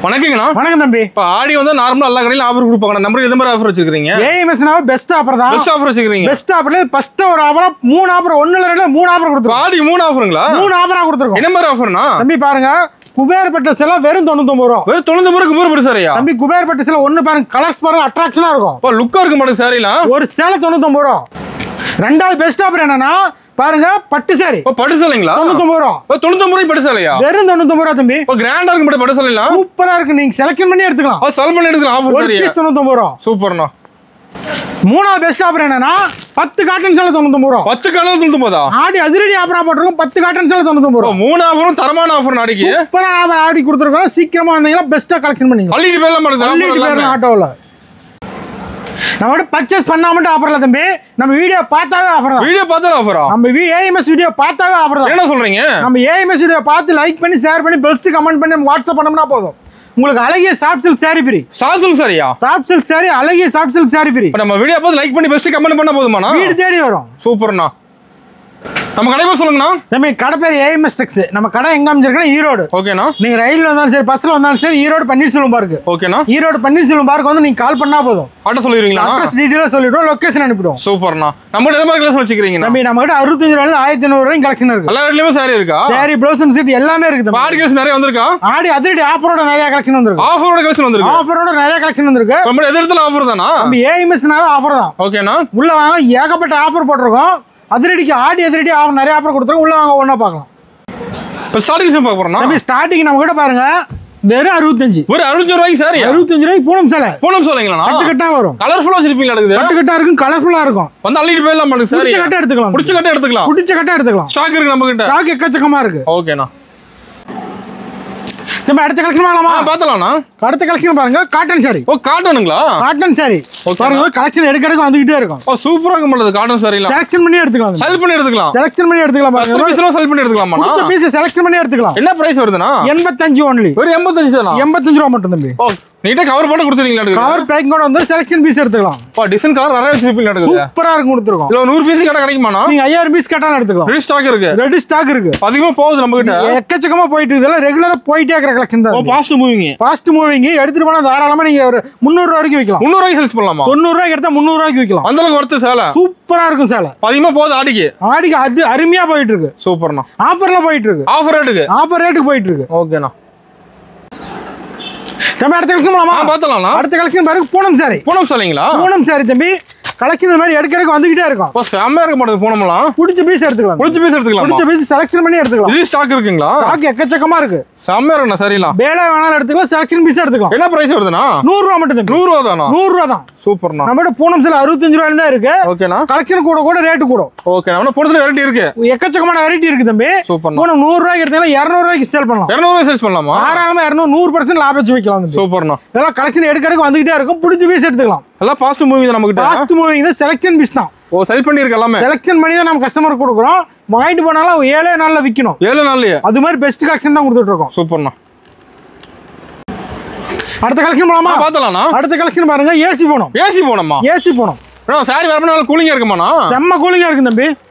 வணக்கங்கண்ணா. வணக்கம் தம்பி. இப்போ ஆடி வந்து நார்மலா எல்லா கடையிலும் ஆஃபர் கொடுப்பாங்க. நம்பர் எந்த மாதிரி ஆஃபர் வச்சிருக்கீங்க? ஏஎம்எஸ்னாவே பெஸ்ட் ஆஃபர் தான். பெஸ்ட் ஆஃபர் வச்சிருக்கீங்க. பெஸ்ட் ஆஃபர்ல ஃபர்ஸ்ட் ஒரு ஆஃபர் 3 ஆஃபர் 1 இல்ல 2 3 ஆஃபர் கொடுத்துருக்கோம். ஆடி 3 ஆஃபருங்களா? 3 ஆஃபரா கொடுத்துருக்கோம். என்ன மாதிரி ஆஃபர்னா? தம்பி பாருங்க, குபேர்பட்ட சேலை வெறும் 99 ரூபாய். வெறும் 99 ரூபாய்க்கு குபேர்பட்ட சாரியா? தம்பி குபேர்பட்ட சேலை ஒன்னு பாருங்க, கலர்ஸ் பாருங்க, அட்ராக்ஷனா இருக்கும். இப்போ லுக்கா இருக்க மாட்டேங்குது சாரிலாம். ஒரு சேலை 99 ரூபாய். ரெண்டாவது பெஸ்ட் ஆஃபர் என்னன்னா பாருங்க, பட்டு சாரி. ஓ பட்டு சேலைங்களா? 99 ரூபாய். ஓ 99 ரூபாய் பட்டு சேலையா? வெறும் 99 ரூபாய் தம்பி. ஓ கிராண்டா இருக்கு பட்டு சேலைலாம். சூப்பரா இருக்கு, நீங்க செலக்ஷன் பண்ணி எடுத்துக்கலாம். ஓ செல் பண்ணி எடுக்கலாம் ஆஃபர் ஒரு சாரியா? பீஸ் 99 ரூபாய். சூப்பர்ண்ணா. மூணாவது பெஸ்ட் ஆஃபர் என்னன்னா 10 காட்டன் சேலை 99 ரூபாய். 10 கலர் 99. ஆடி அதிரடி ஆஃபரா போட்டுருக்கோம். 10 காட்டன் சேலை 99 ரூபாய். 3 ஆஃபரும் தரமான ஆஃபர் நாளைக்கு. சூப்பரா ஆஃபர் ஆடி கொடுத்துருக்கோம். சீக்கிரமா வந்தீங்கன்னா பெஸ்ட்டா கலெக்ஷன் பண்ணிக்கலாம். அள்ளிட்டு போயிடலாம் மாட்டேங்குது ஆட்டோவில். நம்ம பர்ச்சேஸ் பண்ணா மட்டும் ஆஃபர்ல தம்பி, நம்ம வீடியோ பார்த்தாவே ஆஃபர் தான். வீடியோ பார்த்தாலே ஆஃபரா? நம்ம ஏஎம்எஸ் வீடியோ பார்த்தாவே ஆஃபர் தான். என்ன சொல்றீங்க? நம்ம ஏஎம்எஸ் வீடியோ பார்த்து லைக் பண்ணி ஷேர் பண்ணி பெஸ்ட் கமெண்ட் பண்ணி வாட்ஸ்அப் பண்ணோம்னா போதும், உங்களுக்கு அழகிய soft silk sari free. Soft silk சாரியா? சாஃப்ட் சில்க் சாரி, அழகிய சாஃப்ட் சில்க் சாரி ஃப்ரீ. நம்ம வீடியோ பார்த்து லைக் பண்ணி பெஸ்ட் கமெண்ட் பண்ணா போதுமாண்ணா? வீடு தேடி வரும். சூப்பர்ண்ணா. நம்ம கடை பேர் சொல்லுங்கண்ணா. தம்பி கடை பேர் ஏஎம்எஸ் டெக்ஸ். நம்ம கடை எங்க அமைஞ்சிருக்குன்னா ஈரோடு. ஓகேண்ணா. நீங்க ரயில்ல வந்தாலும் சரி, பஸ்ல வந்தாலும் சரி, ஈரோடு பன்னீர்செல்வம் பார்க். ஓகேண்ணா. ஈரோடு பன்னீர்செல்வம் பார்க் வந்து நீங்க கால் பண்ணா போதும். ஆட்டோ சொல்லிடுவீங்களா? அட்ரஸ் டீடைலா சொல்லிடுவோம், லொகேஷன் அனுப்பிடுவோம். சூப்பர்ண்ணா. நம்ம எந்த மாதிரி கலெக்ஷன் வச்சிருக்கீங்க? தம்பி நம்ம கிட்ட 65 ரூபாயில 1500 வரைக்கும் கலெக்ஷன் இருக்கு. எல்லா இடத்துலயுமே சாரி இருக்கா? சாரி, ப்ளவுஸ் அண்ட் செட் எல்லாமே இருக்கு. ஆடி கலெக்ஷன் நிறைய வந்திருக்கா? ஆடி அதிரடி ஆஃபரோட நிறைய கலெக்ஷன் வந்திருக்கு. ஆஃபரோட கலெக்ஷன் வந்திருக்கு. ஆஃபரோட நிறைய கலெக்ஷன் வந்திருக்கு. நம்ம எந்த இடத்துல ஆஃபர் தானா? நம்ம ஏஎம்எஸ்னாவே ஆஃபர் தான். ஓகேண்ணா. உள்ள வாங்க, ஏகப்பட்ட ஆஃபர் போட்டிருக்கோம். அதிரடிக்கு ஆடி அதிரடி ஆஃபர் நிறைய ஆஃபர் கொடுத்துருக்கோம். உள்ள வாங்க, ஒண்ணா பார்க்கலாம். இப்போ ஸ்டார்டிங் பார்க்க போறோம்னா தம்பி ஸ்டார்டிங் நம்ம கிட்ட பாருங்க, வெறும் 65. ஒரு 65 ரூபாய்க்கு சாரி. 65 ரூபாய்க்கு பூனம் சேலை. பூனம் சேலைங்களா? கட்டு கட்டா வரும். கலர்ஃபுல்லா வச்சிருப்பீங்க நடக்குது. கட்டு கட்டா இருக்கும், கலர்ஃபுல்லா இருக்கும். வந்து அள்ளிட்டு போயிடலாம் மாட்டேங்குது சாரி. புடிச்ச கட்டை எடுத்துக்கலாம். புடிச்ச கட்டை எடுத்துக்கலாம். புடிச்ச கட்டை எடுத்துக்கலாம். ஸ்டாக் இருக்கு நம்ம கிட்ட. ஸ்டாக் எக்கச்சக்கமா இருக்கு. ஓகேண்ணா. தம்பி அடுத்த கலெக்ஷன் பார்க்கலாமா? பார்த்தலாம்ண்ணா. அடுத்த கலெக்ஷன் பாருங்க, காட்டன் சாரி. ஓ காட்டனுங்களா? காட்டன் சாரி பாருங்க, கலெக்ஷன் எடுக்க வந்துகிட்டே இருக்கும். ஓ சூப்பரா இருக்கு மாட்டேங்குது காட்டன் சாரிலாம். செலக்ஷன் பண்ணி எடுத்துக்கலாம். செல் பண்ணி எடுத்துக்கலாம். செலக்ஷன் பண்ணி எடுத்துக்கலாம். பாருங்க பீஸ்லாம் செல் பண்ணி எடுத்துக்கலாமா? புடிச்ச பீஸ் செலக்ஷன் பண்ணி எடுத்துக்கலாம். என்ன பிரைஸ் வருதுனா? 85 ஒன்லி. ஒரு 85 தானா? 85 ரூபாய் மட்டும் தம்பி. ஓ நீட்டா கவர் பண்ணி கொடுத்துறீங்களா? கவர் பேக்கிங் கூட வந்து செலக்ஷன் பீஸ் எடுத்துக்கலாம். பா டிசைன் கலர் நிறைய வச்சிருப்பீங்க நடக்குது. சூப்பரா இருக்கு கொடுத்துறோம். இல்ல 100 பீஸ் கடை கிடைக்குமாண்ணா? நீங்க 5000 பீஸ் கேட்டாலும் எடுத்துக்கலாம். ரெடி ஸ்டாக் இருக்கு. ரெடி ஸ்டாக் இருக்கு. அதிகமா போகுது நம்ம கிட்ட. எக்கச்சக்கமா போயிட்டு இதெல்லாம் ரெகுலரா போயிட்டே இருக்கிற கலெக்ஷன் தான். ஓ ஃபாஸ்ட் மூவிங். ஃபாஸ்ட் மூவிங் எடுத்துட்டு போனா தாராளமா நீங்க ஒரு 300 ரூபாய் வரைக்கும் விக்கலாம். 300 ரூபாய்க்கு சேல்ஸ் பண்ணலாமா? 90 ரூபாய்க்கு எடுத்தா 300 ரூபாய்க்கு விக்கலாம். அந்த அளவுக்கு வர்த்து சேலை. சூப்பரா இருக்கும் சேலை. அதிகமா போகுது ஆடிக்கு. ஆடிக்கு அது அருமையா போயிட்டு இருக்கு. சூப்பர்ண்ணா. ஆஃபர்ல போயிட்டு இருக்கு. ஆஃபர் ரேட்டுக்கு. ஆஃபர் ரேட்டுக்கு போயிட்டு இருக்கு. ஓகேண்ணா. தம்பி அடுத்த கலெக்ஷன் போலாமா? பார்த்தலாம்ண்ணா. அடுத்த கலெக்ஷன் பாருங்க, பூனம் சாரி. பூனம் சேலைங்களா? பூனம் சாரி தம்பி, கலெக்ஷன் இந்த மாதிரி எடுக்க வந்துகிட்டே இருக்கும். இப்போ செம்மையா இருக்க மாட்டேங்குது பூனம்லாம். புடிச்ச பீஸ் எடுத்துக்கலாம். புடிச்ச பீஸ் எடுத்துக்கலாம். புடிச்ச பீஸ் செலக்ஷன் பண்ணி எடுத்துக்கலாம். இது ஸ்டாக் இருக்குங்களா? ஸ்டாக் எக்கச்சக்கமா இருக்கு. செம்மையா இருக்குண்ணா சரிலாம். பேலா வேணாலும் எடுத்துக்கலாம், செலக்ஷன் பீஸ் எடுத்துக்கலாம். என்ன பிரைஸ் வருதுண்ணா? 100 ரூபாய் மட்டும் தம்பி. 100 ரூபா தானா? 100 ரூபாய் தான். சூப்பர்ண்ணா. நம்மகிட்ட பூனம் சேலை 65 ரூபாயில தான் இருக்கு. ஓகேண்ணா. கலெக்ஷன் கூட ரேட்டு கூட. ஓகே நம்ம பூனத்துல வெரைட்டி இருக்கு. எக்கச்சக்கமான வெரைட்டி இருக்கு தம்பி. சூப்பர்ண்ணா. பூனம் 100 ரூபாய்க்கு எடுத்தீங்கன்னா 200 ரூபாய்க்கு சேல் பண்ணலாம். 200 ரூபாய் சேல்ஸ் பண்ணலாமா? தாராளமா 100% லாபம் வச்சு வைக்கலாம் தம்பி. சூப்பர்ண்ணா. இதெல்லாம் கலெக்ஷன் எடுக்க வந்துகிட்டே இருக்கும். புடிச்ச பீஸ் எடுத்துக்கலாம். எல்லாம் ஃபாஸ்ட் மூவிங் தான் நம்ம கிட்ட. ஃபாஸ்ட் மூவிங் தான், செலக்ஷன் பீஸ் தான். ஓ செல் பண்ணி இருக்கு எல்லாமே. செலக்ஷன் பண்ணி தான் நம்ம கஸ்டமருக்கு கொடுக்குறோம். வாங்கிட்டு போனாலும் 7 நாள்ல விக்கணும். 7 நாள்லயே அது மாதிரி பெஸ்ட் கலெக்ஷன் தான் கொடுத்துட்டு இருக்கோம். சூப்பர்ண்ணா. அடுத்த கலெக்ஷன் போலாமா? பார்த்தலாம்ண்ணா. அடுத்த கலெக்ஷன் பாருங்க, ஏசி போனோம். ஏசி போனோமா? ஏசி போனோம். சாரி வரப்ப நல்லா கூலிங்கா இருக்குமாண்ணா? செம்ம கூலிங்கா இருக்கு தம்பி.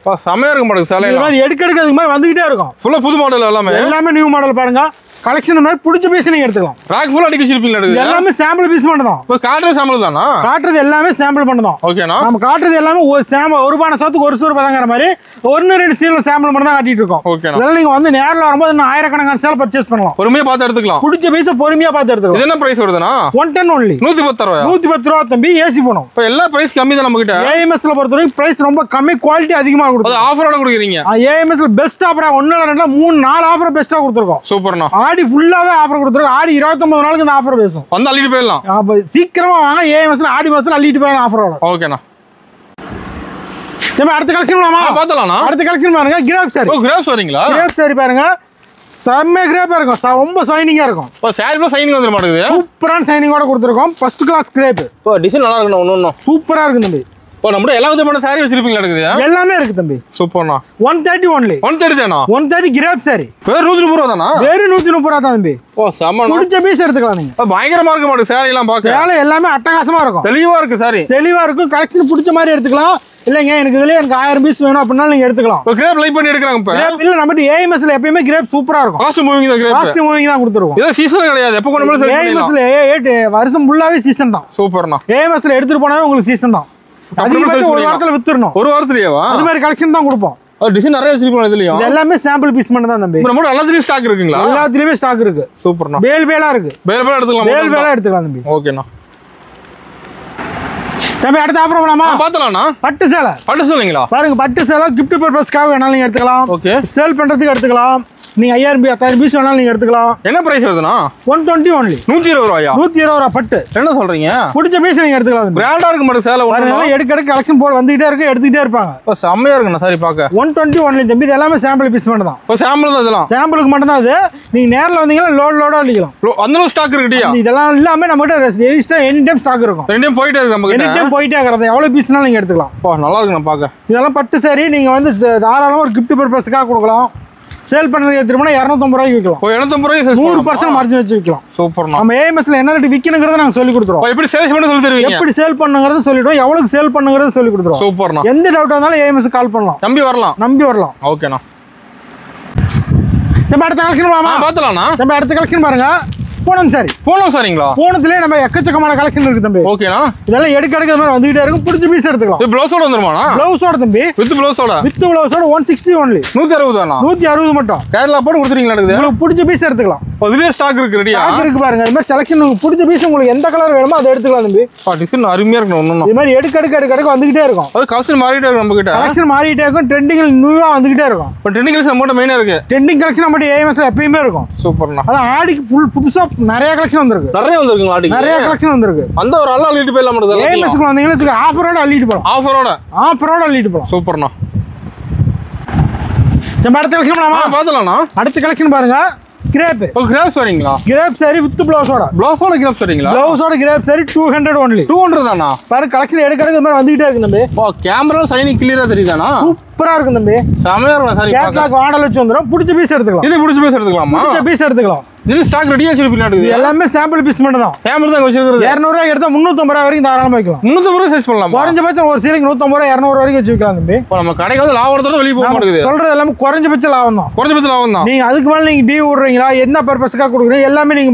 செம்மையா இருக்க மாட்டேங்குது சேலை. இது மாதிரி எடுக்க அது மாதிரி வந்துகிட்டே இருக்கும். ஃபுல்லா புது மாடல் எல்லாமே நியூ மாடல் பாருங்க. கலெக்ஷன் மாதிரி பிடிச்ச பீஸ் நீங்க எடுத்துக்கலாம். ராக் ஃபுல்லா அடிக்க வச்சிருப்பீங்க. எல்லாமே சாம்பிள் பீஸ் மட்டும் தான். இப்போ காட்டுறது சாம்பிள் தானா? காட்டுறது எல்லாமே சாம்பிள் மட்டும் தான். ஓகேண்ணா. நம்ம காட்டுறது எல்லாமே ஒரு சாம்பிள், ஒரு பானை சோத்துக்கு ஒரு சூறு பதங்கிற மாதிரி 1-2 சீல சாம்பிள் மட்டும் தான் காட்டிட்டு இருக்கோம். ஓகேண்ணா. இதெல்லாம் நீங்க வந்து நேரில் வரும்போது இன்னும் ஆயிரக்கணக்கான சேல் பர்ச்சேஸ் பண்ணலாம். பொறுமையா பார்த்து எடுத்துக்கலாம். பிடிச்ச பீஸை பொறுமையா பார்த்து எடுத்துக்கலாம். இது என்ன பிரைஸ் வருதுண்ணா? 110 ஒன்லி. 110 ரூபாய். 110 ரூபா தம்பி. ஏசி போனோம். இப்போ எல்லா பிரைஸ் கம்மி தான் நம்ம கிட்ட. ஏஎம்எஸ்ல பொறுத்தவரைக்கும் பிரைஸ் ரொம்ப கம்மி, குவாலிட்டி அதிகமா கொடுக்கும். அது ஆஃபரோட கொடுக்குறீங்க. ஏஎம்எஸ்ல பெஸ்ட் ஆஃபரா 1 இல்ல 2 3 4 ஆஃபர் பெஸ்ட்டா கொடுத்துருக்கோம். சூப்பர்ண்ணா. ஆடி ஃபுல்லாவே ஆஃபர் கொடுத்துருக்கோம். ஆடி 29 நாளுக்கு இந்த ஆஃபர் பேசும். வந்து அள்ளிட்டு போயிடலாம். அப்ப சீக்கிரமா வாங்க, ஏஎம்எஸ்ல ஆடி மாசத்துல அள்ளிட்டு போயிடலாம் ஆஃபரோட. ஓகேண்ணா. தம்பி அடுத்த கலெக்ஷன் போலாமா? பார்த்தலாம்ண்ணா. அடுத்த கலெக்ஷன் பாருங்க, கிரேப் சாரி. ஓ கிரேப் வரீங்களா? கிரேப் சாரி பாருங்க, செம்ம கிரேப்பா இருக்கும். ரொம்ப சைனிங்கா இருக்கும். இப்போ சாரில சைனிங் வந்துட மாட்டேங்குது. சூப்பரான சைனிங்கோட கொடுத்துருக்கோம். First class crepe. இப்போ டிசைன் நல்லா இருக்கணும். ஒன்னொன்னு சூப்பரா இருக்கும் தம்பி. இப்போ நம்ம எல்லா விதமான சாரி வச்சிருப்பீங்களா? இருக்குது எல்லாமே இருக்கு தம்பி. சூப்பர்ண்ணா. 130 ஒன்லி. 130 தானா? 130 கிரேப் சாரி. வேற 130 ரூபா தானா? வேற 130 ரூபா தான் தம்பி. ஓ செம்ம. பிடிச்ச பீஸ் எடுத்துக்கலாம் நீங்க. பயங்கரமா இருக்க மாட்டேங்குது சாரி எல்லாம் பார்க்க. சேலை எல்லாமே அட்டகாசமா இருக்கும். தெளிவா இருக்கு சாரி. தெளிவா இருக்கும். கலெக்ஷன் பிடிச்ச மாதிரி எடுத்துக்கலாம். இல்லைங்க எனக்கு இதுல எனக்கு 1000 பீஸ் வேணும் அப்படின்னா நீங்க எடுத்துக்கலாம். இப்போ கிரேப் லைக் பண்ணி எடுக்கறாங்க இப்ப. இல்ல நம்ம ஏஎம்எஸ்ல எப்பயுமே கிரேப் சூப்பரா இருக்கும். ஃபாஸ்ட் மூவிங் தான் கிரேப். ஃபாஸ்ட் மூவிங் தான் கொடுத்துருவோம். இது சீசன் கிடையாது. எப்ப கொண்டு போனாலும் ஏஎம்எஸ்ல வருஷம் ஃபுல்லாவே சீசன் தான். சூப்பர்ண்ணா. ஏஎம்எஸ்ல எடுத்துட்டு போனாவே உங்களுக்கு சீசன் தான். அதிகபட்சம் ஒரு வாரத்துல வித்துறணும். ஒரு வாரத்துலயேவா? அது மாதிரி கலெக்ஷன் தான் கொடுப்போம். டிசைன் நிறைய வச்சிருக்கோம் இதுலயும். இது எல்லாமே சாம்பிள் பீஸ் மட்டும் தான் தம்பி. நம்ம எல்லாத்துலயும் ஸ்டாக் இருக்குங்களா? எல்லாத்துலயுமே ஸ்டாக் இருக்கு. சூப்பர்ண்ணா. பேலா இருக்கு. பேலா எடுத்துக்கலாம் தம்பி. ஓகேண்ணா. தம்பி அடுத்த ஆஃபர் போலாமா? பாத்தலாம்ண்ணா. பட்டு சேலை. பட்டு சேலைங்களா? பாருங்க பட்டு சேலை கிஃப்ட் பர்பஸ்க்காக வேணாலும் நீங்க எடுத்துக்கலாம். ஓகே. சேல் பண்றதுக்கு எடுத்துக்கலாம். நீங்க 5000 பீஸ் வேணாலும் நீங்க எடுத்துக்கலாம். என்ன பிரைஸ் வருதுண்ணா? 120 ஒன்லி. 120 ரூபாயா? 120 ரூபா பட்டு. என்ன சொல்றீங்க? பிடிச்ச பீஸ் நீங்க எடுத்துக்கலாம். பிராண்டா இருக்கு மட்டும் சேலை ஒண்ணு எடுக்க கலெக்ஷன் போட வந்துட்டே இருக்கு, எடுத்துட்டே இருப்பாங்க. ஓ செம்மையா இருக்குண்ணா சாரி பாக்க. 120 ஒன்லி தம்பி. இது எல்லாமே சாம்பிள் பீஸ் மட்டும் தான். ஓ சாம்பிள் தான் இதெல்லாம். சாம்பிளுக்கு மட்டும் தான் அது. நீங்க நேர்ல வந்தீங்கன்னா லோட அள்ளிக்கலாம். அந்த ஸ்டாக் இருக்குடியா? இதெல்லாம் எல்லாமே நம்ம கிட்ட எக்ஸ்ட்ரா எனி டைம் ஸ்டாக் இருக்கும். எனி டைம் போயிட்டே இருக்கு நம்ம கிட்ட. எனி டைம் போயிட்டே இருக்கறது. எவ்வளவு பீஸ்னாலும் நீங்க எடுத்துக்கலாம். ஓ நல்லா இருக்குண்ணா பாக்க. இதெல்லாம் பட்டு சாரி நீங்க வந்து தாராளமா ஒரு கிஃப்ட் பர்பஸ்க்காக கொடுக்கலாம். சேல் பண்றது எடுத்துட்டோம்னா 250 ரூபாய்க்கு விக்கலாம். ஓ 250 ரூபாய்க்கு 100% மார்ஜின் வச்சு விக்கலாம். சூப்பர்ண்ணா. நம்ம ஏஎம்எஸ்ல என்ன ரேட் விக்கணும்ங்கறத நாங்க சொல்லி கொடுத்துறோம். எப்படி சேல்ஸ் பண்ண சொல்லி தருவீங்க? எப்படி சேல் பண்ணுங்கறத சொல்லிடுவோம். எவ்வளவு சேல் பண்ணுங்கறத சொல்லி கொடுத்துறோம். சூப்பர்ண்ணா. எந்த டவுட் வந்தாலும் ஏஎம்எஸ் கால் பண்ணலாம். நம்பி வரலாம். ஓகேண்ணா. நம்ம அடுத்த கலெக்ஷன் வாமா? பாத்தலாம்ண்ணா. நம்ம அடுத்த கலெக்ஷன் பாருங்க. பூனம் சாரிங்களா? பூனத்திலே நம்ம எக்கச்சக்கமான கலெக்ஷன் இருக்கு தம்பி. ஓகேண்ணா. இதெல்லாம் எடுக்க மாதிரி வந்துட்டே இருக்கும். பிடிச்ச பீஸ் எடுத்துக்கலாம். இது ப்ளவுஸோட வந்துருமாண்ணா? ப்ளவுஸோட தம்பி. வித் ப்ளவுஸோட 160 ஒன்லி. 160 தானா? 160 மட்டும். கேரளா போட்டு கொடுத்துறீங்களா? உங்களுக்கு பிடிச்ச பீஸ் எடுத்துக்கலாம். அதுலயே ஸ்டாக் இருக்கு ரெடியா? ஸ்டாக் இருக்கு பாருங்க. இந்த மாதிரி செலக்ஷன் உங்களுக்கு பிடிச்ச பீஸ் உங்களுக்கு எந்த கலர் வேணுமோ அதை எடுத்துக்கலாம் தம்பி. டிசைன் அருமையா இருக்கு ஒண்ணும். இந்த மாதிரி எடுக்க வந்துகிட்டே இருக்கும். அது கலெக்ஷன் மாறிட்டே இருக்கு நம்ம கிட்ட. கலெக்ஷன் மாறிட்டே இருக்கும். ட்ரெண்டிங் நியூவா வந்துகிட்டே இருக்கும். இப்போ ட்ரெண்டிங் கலெக்ஷன் நம்ம மெயினா இருக்கு. ட்ரெண்டிங் கலெக்ஷன் நம்ம ஏஎம்எஸ்ல எப்பயுமே இருக்கும். சூப்பர்ண்ணா. அதான் ஆடிக்கு புதுசா நிறைய கலெக்ஷன் வந்திருக்கு. நிறைய வந்திருக்குங்க ஆடிக்கு. நிறைய கலெக்ஷன் வந்திருக்கு. அந்த ஒரு ஆளா அள்ளிட்டு போயிடலாம் மட்டும். ஏஎம்எஸ்க்கு வந்தீங்கன்னா ஆஃபரோட அள்ளிட்டு போலாம். ஆஃபரோட அள்ளிட்டு போலாம். சூப்பர்ண்ணா. நம்ம அடுத்த கலெக்ஷன் பண்ணலாமா? பாத்தலாம்ண்ணா. அடுத்த கலெக்ஷன் பாருங்க. கிரேப். ஓ கிரேப் வரீங்களா? கிரேப் சாரி வித் ப்ளவுஸோட கிரேப் வரீங்களா? ப்ளவுஸோட கிரேப் சாரி 200 ஒன்லி. 200 தானா? பாரு கலெக்ஷன் எடுக்கிறது மாதிரி வந்துட்டே இருக்கு தம்பி. ஓ கேமரா ஷைனிங் கிளியரா தெரியுதானா? சூப்பரா இருக்கு தம்பி. செமையா இருக்கு சாரி. கேட்லாக் மாடல் வச்சு வந்துரும். பிடிச்ச பீஸ் எடுத்துக்கலாம். இது பிடிச்ச பீஸ் எடுத்துக்கலாமா? பிடிச்ச பீஸ் எடுத்துக்கலாம். இது ஸ்டாக் ரெடியா வச்சிருப்பீங்க. எல்லாமே சாம்பிள் பீஸ் மட்டும் தான். சாம்பிள் தான் வச்சிருக்கிறது. 200 ரூபாய் எடுத்தா 350 ரூபாய் வரைக்கும் தாராளமா வைக்கலாம். 350 ரூபாய் சைஸ் பண்ணலாம். குறைஞ்சபட்சம் ஒரு சீலைக்கு 150 ரூபாய் 200 வரைக்கும் வச்சு வைக்கலாம் தம்பி. இப்போ நம்ம கடைக்கு வந்து லாபத்தோட வெளிய போக மாட்டேங்குது. சொல்றது எல்லாமே குறைஞ்சபட்ச லாபம் தான். குறைஞ்சபட்ச லாபம் தான். நீங்க அதுக்கு மேல நீங்க டி விடுறீங்களா, என்ன பர்பஸ்க்காக கொடுக்குறீங்க எல்லாமே நீங்க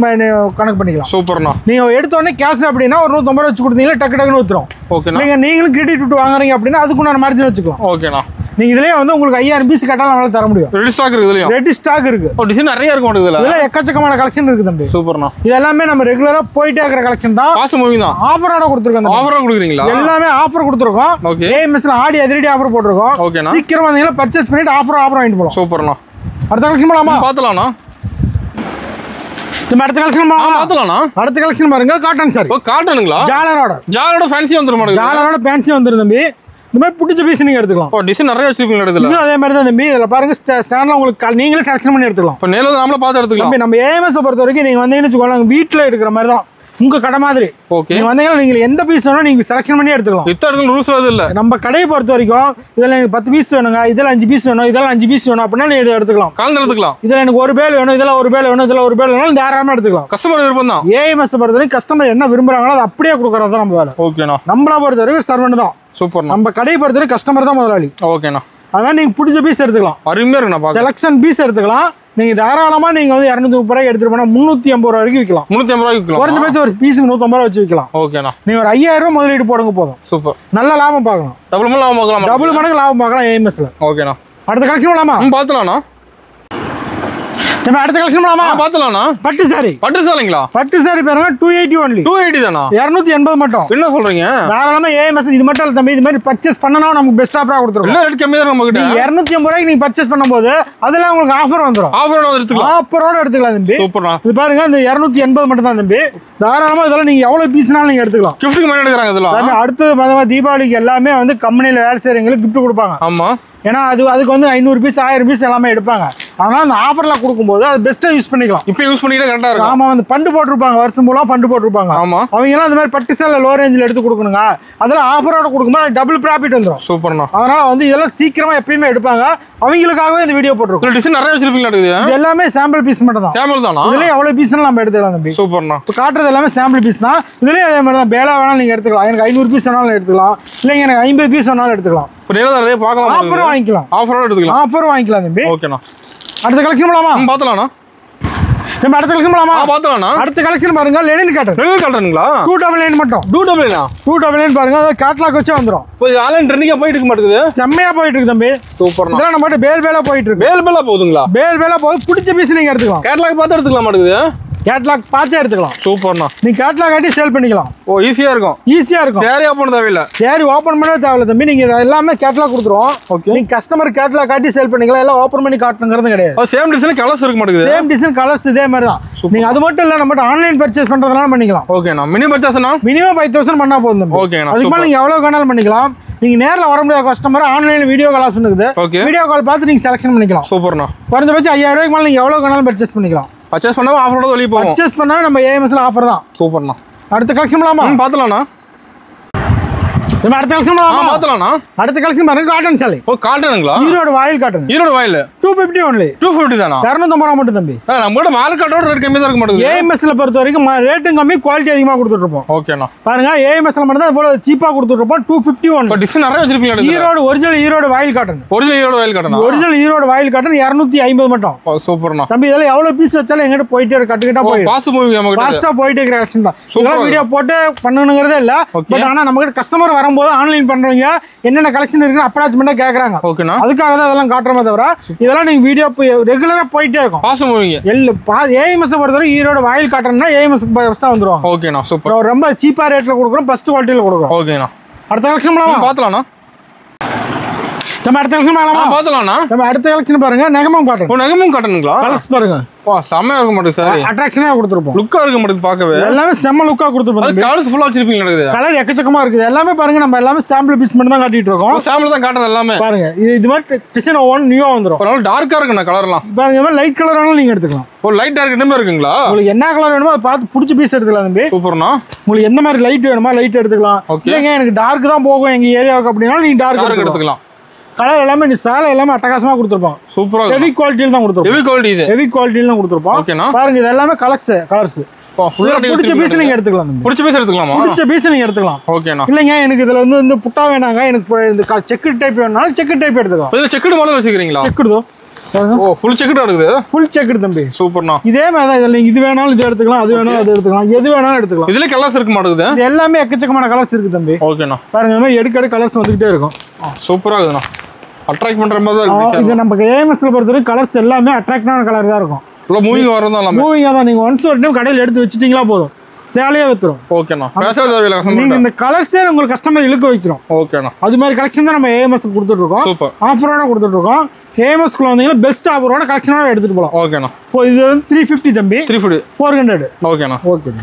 கணக்கு பண்ணிக்கலாம். சூப்பர்ண்ணா. நீங்க எடுத்த உடனே கேஷ் அப்படின்னா ஒரு 150 ரூபாய் வச்சு கொடுத்தீங்கன்னா டக்குன்னு ஊத்துறோம். ஓகேண்ணா. நீங்களும் கிரெடிட் விட்டு வாங்குறீங்க அப்படின்னா அதுக்குண்டான மார்ஜின் வச்சுக்கலாம். ஓகேண்ணா. நீங்க இதுலயே வந்து உங்களுக்கு 5000 பீஸ் கட்டாலும் நம்மளால தர முடியும். ரெடி ஸ்டாக் இருக்கு இதுலயும். ரெடி ஸ்டாக் இருக்கு. ஓ டிசைன் நிறைய இருக்கு உங்களுக்கு இதுல. இதெல்லாம் எக்கச்சக்கமான கலெக்ஷன் இருக்கு தம்பி. சூப்பர்ண்ணா. இது எல்லாமே நம்ம ரெகுலரா போயிட்டே இருக்கிற கலெக்ஷன் தான். ஃபாஸ்ட் மூவிங் தான். ஆஃபரோட கொடுத்துருக்கோம். ஆஃபரோட கொடுக்குறீங்களா? எல்லாமே ஆஃபர் கொடுத்துருக்கோம். ஓகே. ஏஎம்எஸ்ல ஆடி அதிரடி ஆஃபர் போட்டுருக்கோம். ஓகேண்ணா. சீக்கிரம் வந்தீங்கன்னா பர்ச்சேஸ் பண்ணிட்டு ஆஃபர் வாங்கிட்டு போலாம். சூப்பர்ண்ணா. அடுத்த கலெக்ஷன் போலாமா? பாத்தலாம்ண்ணா. நம்ம அடுத்த கலெக்ஷன் பாத்தலாம்ண்ணா. அடுத்த கலெக்ஷன் பாருங்க. காட்டன் சாரி. ஓ காட்டனுங்களா? ஜாலரோட ஃபேன்சி வந்துரும் மாட்டேங்குது. ஜாலரோட ஃபேன்சி வந்துரும் தம்பி. இந்த மாதிரி பிடிச்ச பீஸ் நீங்க எடுத்துக்கலாம். ஓ டிசைன் நிறைய வச்சிருக்கீங்க இடத்துல. அதே மாதிரி தான் தம்பி. இதுல பாருங்க ஸ்டாண்ட்ல உங்களுக்கு நீங்களே செலக்ஷன் பண்ணி எடுத்துக்கலாம். இப்போ நேர்ல நாமளே பார்த்து எடுத்துக்கலாம். நம்ம ஏஎம்எஸ் பொறுத்த வரைக்கும் நீங்க வந்தீங்கன்னு வச்சுக்கோங்க வீட்டுல எடுக்கிற மாதிரி தான். உங்க கடை மாதிரி. ஓகே. நீங்க வந்தீங்கன்னா நீங்க எந்த பீஸ் வேணும் நீங்க செலக்ஷன் பண்ணி எடுத்துக்கலாம். இத்த இடத்துல ரூல்ஸ் அது இல்ல. நம்ம கடையை பொறுத்த வரைக்கும் இதுல எனக்கு 10 பீஸ் வேணுங்க, இதெல்லாம் 5 பீஸ் வேணும், இதெல்லாம் 5 பீஸ் வேணும் அப்படின்னா நீங்க எடுத்துக்கலாம். கலந்து எடுத்துக்கலாம். இதுல எனக்கு ஒரு பேல் வேணும், இதெல்லாம் ஒரு பேல் வேணும், இதெல்லாம் ஒரு பேல் வேணும், தாராளமா எடுத்துக்கலாம். கஸ்டமர் விருப்பம் தான். ஏஎம்எஸ் பொறுத்த வரைக்கும் கஸ்டமர் என்ன விரும்புறாங்களோ அதை அப்படியே கொடுக்கறது தான் நம்ம வேலை. ஓகேண்ணா. நம்மளா பொறுத்த வரைக்கும் சர்வெண்ட் தான். சூப்பர். நம்ம கடையை பொறுத்த வரைக்கும் கஸ்டமர் தான் முதலாளி. ஓகேண்ணா. அதான் நீங்க பிடிச்ச பீஸ் எடுத்துக்கலாம். அருமையா இருக்குண்ணா பாக்க. செலக்ஷன் பீஸ் எடுத்துக்கலாம். நீங்க தாராளமா நீங்க வந்து 230 ரூபாய்க்கு எடுத்துட்டு போனா 350 ரூபாய் வரைக்கும் விற்கலாம். 350 ரூபாய்க்கு விற்கலாம். குறைஞ்சபட்சம் ஒரு பீஸ் 150 ரூபாய் வச்சு விற்கலாம். ஓகேண்ணா. நீங்க ஒரு 5000 ரூபாய் முதலீடு போடுங்க போதும். சூப்பர். நல்ல லாபம் பார்க்கலாம். டபுள் மடங்கு லாபம் பார்க்கலாம். டபுள் மடங்கு லாபம் பார்க்கலாம் ஏஎம்எஸ்ல. ஓகேண்ணா. அடுத்த கலெக்ஷன் போலாமா? பாத்தலாம்ண்ணா. நம்ம அடுத்த கலெக்ஷன் போலாமா? பாத்தலாம்ண்ணா. பட்டு சாரி. பட்டு சாரிங்களா? பட்டு சாரி பாருங்க 280 ஒன்லி. 280 தானா? 280 மட்டும். என்ன சொல்றீங்க? தாராளமா ஏஎம்எஸ் இது மட்டும் இல்ல தம்பி. இது மாதிரி பர்ச்சேஸ் பண்ணனா நமக்கு பெஸ்ட் ஆஃபரா கொடுத்துறோம். இல்ல ரேட் கம்மியா தான் நம்ம கிட்ட. 280 ரூபாய்க்கு நீங்க பர்ச்சேஸ் பண்ணும்போது அதெல்லாம் உங்களுக்கு ஆஃபர் வந்துரும். ஆஃபரோட எடுத்துக்கலாம். ஆஃபரோட எடுத்துக்கலாம் தம்பி. சூப்பர்ண்ணா. இது பாருங்க இந்த 280 மட்டும் தான் தம்பி. தாராளமா இதெல்லாம் நீங்க எவ்வளவு பீஸ்னாலும் நீங்க எடுத்துக்கலாம். கிஃப்ட்டுக்கு மேல எடுக்கறாங்க இதெல்லாம். அடுத்து தீபாவளிக்கு எல்லாமே வந்து கம்பெனில வேலை செய்றவங்களுக்கு கிஃப்ட் கொடுப்பாங்க. ஆமா. ஏன்னா அதுக்கு வந்து 500 பீஸ் 1000 பீஸ் எல்லாமே எடுப்பாங்க. அதனால அந்த ஆஃபர்ல கொடுக்கும்போது அது பெஸ்ட்டாக யூஸ் பண்ணிக்கலாம். இப்போ யூஸ் பண்ணிக்கிட்டே கரெக்டாக இருக்கும். ஆமாம், வந்து ஃபண்டு போட்டிருப்பாங்க, வருஷம் மூலம் ஃபண்டு போட்டிருப்பாங்க. ஆமாம், அவங்கெல்லாம் இந்த மாதிரி பட்டு சேலை லோ ரேஞ்சில் எடுத்து கொடுக்கணுங்க. அதெல்லாம் ஆஃபரோட கொடுக்கும்போது டபுள் ப்ராஃபிட் வந்துடும். சூப்பர்ண்ணா. அதனால வந்து இதெல்லாம் சீக்கிரமா எப்பயுமே எடுப்பாங்க. அவங்களுக்காகவே இந்த வீடியோ போட்டிருக்கோம். டிசைன் நிறைய வச்சிருப்பீங்களா? இது எல்லாமே சாம்பிள் பீஸ் மட்டும் தான். சாம்பிள் தானா? இதுலயே எவ்வளவு பீஸ் நம்ம எடுத்துக்கலாம் தம்பி. சூப்பர்ண்ணா. இப்போ காட்டுறது எல்லாமே சாம்பிள் பீஸ் தான். இதுலயே அதே மாதிரி தான் பேலா வேணாலும் நீங்க எடுத்துக்கலாம். எனக்கு 500 பீஸ் வேணாலும் எடுத்துக்கலாம், இல்லைங்க எனக்கு 50 பீஸ் வேணாலும் எடுத்துக்கலாம். இப்போ நிறைய பார்க்கலாம். ஆஃபரும் வாங்கிக்கலாம். ஆஃபரோட எடுத்துக்கலாம். ஆஃபரும் வாங்கிக்கலாம் தம்பி. ஓகேண்ணா. அடுத்த கலெக்ஷன் போலாமா? பார்த்தலாம்ண்ணா. நம்ம அடுத்த கலெக்ஷன் போலாமா? பார்த்தலாம்ண்ணா. அடுத்த கலெக்ஷன் பாருங்க, லெனின் காட்டன். லெனின் காட்டனுங்களா? 299 மட்டும். 299 பாருங்க, அது கேட்லாக் வச்சு வந்துரும். இப்போ ஆன்லைன் ட்ரெண்டிங்கா போயிட்டு இருக்க மாட்டேங்குது. செம்மையா போயிட்டு இருக்கு தம்பி. சூப்பர்ண்ணா. இதெல்லாம் நம்ம பேலா போயிட்டு இருக்கு. பேலா போகுதுங்களா? பேலா போகுது. பிடிச்ச பீஸ் நீங்க எடுத்துக்கலாம். கேட்லாக் பார்த்து எடுத்துக்கலாம் மாட்டேங்குது. கேட்லாக் பார்த்து எடுத்துக்கலாம். சூப்பர்ண்ணா. நீ கேட்லாக் காட்டி சேல் பண்ணிக்கலாம். ஓ, ஈஸியா இருக்கும். ஈஸியா இருக்கும். சாரி ஓபன் தேவையில்லை. சாரி ஓபன் பண்ணவே தேவையில்லை தம்பி. நீங்க எல்லாமே கேட்லாக் கொடுத்துருவோம். ஓகே. நீங்க கஸ்டமர் கேட்லாக் காட்டி சேல் பண்ணிக்கலாம். எல்லாம் ஓபன் பண்ணி காட்டணுங்கிறது கிடையாது. சேம் டிசைன் கலர்ஸ் இருக்க மாட்டேங்குது. சேம் டிசைன் கலர்ஸ் இதே மாதிரி தான். நீங்க அது மட்டும் இல்ல, நம்ம ஆன்லைன் பர்ச்சேஸ் பண்றதுனால பண்ணிக்கலாம். ஓகேண்ணா. மினி பர்ச்சேஸ்னா மினிமம் 5000 பண்ணா போதும் தம்பி. ஓகேண்ணா. அதுக்கு மேல நீங்க எவ்வளவு வேணாலும் பண்ணிக்கலாம். நீங்க நேர்ல வர முடியாத கஸ்டமர் ஆன்லைன்ல வீடியோ கால் ஆப்ஷன் இருக்குது. ஓகே. வீடியோ கால் பார்த்து நீங்க செலக்ஷன் பண்ணிக்கலாம். சூப்பர்ண்ணா. குறைஞ்சபட்சம் 5000 ரூபாய்க்கு மேல நீங்க எவ்வளவு வேணாலும் பர்ச்சேஸ் பண்ணிக்கலாம். பர்ச்சேஸ் பண்ணா ஆஃபரோட வெளிய போவோம். பர்ச்சேஸ் பண்ணா நம்ம ஏஎம்எஸ்ல ஆஃபர் தான். சூப்பர்ண்ணா. அடுத்த கலெக்ஷன் போலாமா? பார்த்தலாம்ண்ணா. நம்ம அடுத்த கலெக்ஷன் போலாமா? பார்த்தலாம்ண்ணா. அடுத்த கலெக்ஷன் பாருங்க, காட்டன் சாலை. ஓ, காட்டனுங்களா? ஈரோடு வாயில் காட்டன். ஈரோடு வாயில் 250 only. 250 தானா? 250 ரூபா மட்டும் தம்பி. நம்ம கூட மார்க்கெட்டோட ரேட் கம்மி தான் இருக்க மாட்டேங்குது. ஏஎம்எஸ்ல பொறுத்த வரைக்கும் ரேட்டும் கம்மி, குவாலிட்டி அதிகமா கொடுத்துட்டு இருப்போம். ஓகேண்ணா. பாருங்க, ஏஎம்எஸ்ல மட்டும் தான் இவ்வளவு சீப்பா கொடுத்துட்டு இருப்போம். 250 only. டிசைன் நிறைய வச்சிருப்பீங்க. ஈரோடு ஒரிஜினல் ஈரோடு வாயில் காட்டன். ஒரிஜினல் ஈரோடு வாயில் காட்டன். ஒரிஜினல் ஈரோடு வாயில் காட்டன் 250 மட்டும். சூப்பர்ண்ணா. தம்பி இதெல்லாம் எவ்வளவு பீஸ் வச்சாலும் எங்கிட்ட போயிட்டே இருக்கு, கட்டுக்கிட்டா போய் பாஸ் மூவி நம்ம கிட்ட ஃபாஸ்டா போயிட்டே இருக்கிற கலெக்ஷன் தான். இதெல்லாம் வீடியோ போட்டு பண்ணணுங்கிறதே இல்ல. பட் ஆனா நம்ம கிட்ட கஸ்டமர் வரும்போது ஆன்லைன் பண்றவங்க என்னென்ன கலெக்ஷன் இருக்குன்னு அப்ராச்மெண்டா கேக்குறாங்க. ஓகேண்ணா. அதுக்காக தான் அதெல்லாம் காட்டுறோமே தவிர இதெல்லாம் நீங்க வீடியோ ரெகுலரா போயிட்டே இருக்கும். பாஸ் மூவிங்க ஏஎம்எஸ் பொறுத்தவரை ஈரோடு வாயில் காட்டணும்னா ஏஎம்எஸ் தான் வந்துருவாங்க. ஓகேண்ணா. சூப்பர். ரொம்ப சீப்பா ரேட்ல கொடுக்குறோம், பெஸ்ட் குவாலிட்டியில கொடுக்குறோம். ஓகேண்ணா. அடுத்த கலெக்ஷன் பார்த்தலாம்ண்ணா. நம்ம அடுத்த கலெக்ஷன் பார்த்தலாம்ண்ணா. நம்ம அடுத்த கலெக்ஷன் பாருங்க, நெகமம் காட்டன். ஓ, நெகமம் காட்டனுங்களா? கலர்ஸ் பாருங்க. வா, செமையா இருக்க மாட்டேங்குது. சாரி அட்ராக்ஷனா கொடுத்துருப்போம். லுக்கா இருக்க மாட்டேங்குது பார்க்கவே. எல்லாமே செம்ம லுக்கா கொடுத்துருப்போம். கலர்ஸ் ஃபுல்லா வச்சிருப்பீங்க. கலர் எக்கச்சக்கமா இருக்குது. எல்லாமே பாருங்க, நம்ம எல்லாமே சாம்பிள் பீஸ் மட்டும் தான் காட்டிட்டு இருக்கோம். சாம்பிள் தான் காட்டுறது எல்லாமே. பாருங்க, இது மாதிரி டிசைன் ஒவ்வொன்று நியூவா வந்துரும். ஒரு நாள் டார்க்கா இருக்குண்ணா கலர்லாம். பாருங்க, இந்த மாதிரி லைட் கலர் வேணாலும் நீங்க எடுத்துக்கலாம். ஒரு லைட் டார்க் என்னமே இருக்குங்களா? உங்களுக்கு என்ன கலர் வேணுமோ அதை பார்த்து பிடிச்ச பீஸ் எடுத்துக்கலாம் தம்பி. சூப்பர்ண்ணா. உங்களுக்கு எந்த மாதிரி லைட் வேணுமோ லைட் எடுத்துக்கலாம். இல்லைங்க எனக்கு டார்க் தான் போகும் எங்க ஏரியாவுக்கு அப்படின்னா நீங்க டார்க் எடுத்துக்கலாம். கலர் எல்லாமே சேலை எல்லாமே அட்டகாசமா கொடுத்துருப்போம். சூப்பரா ஹெவி குவாலிட்டியில தான் கொடுத்துருப்போம். ஹெவி குவாலிட்டி இது. ஹெவி குவாலிட்டியில தான் கொடுத்துருப்போம். ஓகேண்ணா. பாருங்க, இது எல்லாமே கலர்ஸ். பிடிச்ச பீஸ் நீங்க எடுத்துக்கலாம். பிடிச்ச பீஸ் எடுத்துக்கலாமா? பிடிச்ச பீஸ் நீங்க எடுத்துக்கலாம். ஓகேண்ணா. இல்லைங்க எனக்கு இதுல வந்து புட்டா வேணாங்க, எனக்கு இந்த செக்குடு டைப் வேணாலும் செக்குடு டைப் எடுத்துக்கலாம். இதுல செக்குடு மாடல் வச்சிருக்கீங்களா? செக்குடுதோ. ஓ, ஃபுல் செக்குடு இருக்குது. ஃபுல் செக்குடு தம்பி. சூப்பர்ண்ணா. இதே மாதிரி தான். இதுல இது வேணாலும் இது எடுத்துக்கலாம், அது வேணாலும் அது எடுத்துக்கலாம், எது வேணாலும் எடுத்துக்கலாம். இதுல கலர்ஸ் இருக்க மாட்டேங்குது. இது எல்லாமே எக்கச்சக்கமான கலர்ஸ் இருக்கு தம்பி. ஓகேண்ணா. பாருங்க, இந்த மாதிரி எடுக்கடி கலர்ஸ் வந்துகிட்டே இருக்கும். சூப்பரா இருக்குண்ணா. அட்ராக்ட் பண்ற மாதிரி தான் இருக்கு. இது நமக்கு ஏஎம்எஸ்ல பொறுத்தவரைக்கும் கலர்ஸ் எல்லாமே அட்ராக்டான கலர் தான் இருக்கும். இல்ல மூவிங் வரதும் எல்லாமே மூவிங்கா தான். நீங்க ஒன்ஸ் ஒரு டைம் கடையில் எடுத்து வச்சிட்டீங்களா போதும், சேலையே வித்துரும். ஓகேண்ணா. பேசவே தேவையில்லை கஸ்டமர். நீங்க இந்த கலர்ஸே உங்களுக்கு கஸ்டமர் இழுக்க வச்சிரும். ஓகேண்ணா. அது மாதிரி கலெக்ஷன் தான் நம்ம ஏஎம்எஸ் கொடுத்துட்டு இருக்கோம். சூப்பர். ஆஃபரோட கொடுத்துட்டு இருக்கோம். ஏஎம்எஸ்க்குள்ள வந்தீங்கன்னா பெஸ்ட் ஆஃபரோட கலெக்ஷனோட எடுத்துட்டு போலாம். ஓகேண்ணா. இது வந்து 350 தம்பி. 350 400. ஓகேண்ணா. ஓகே.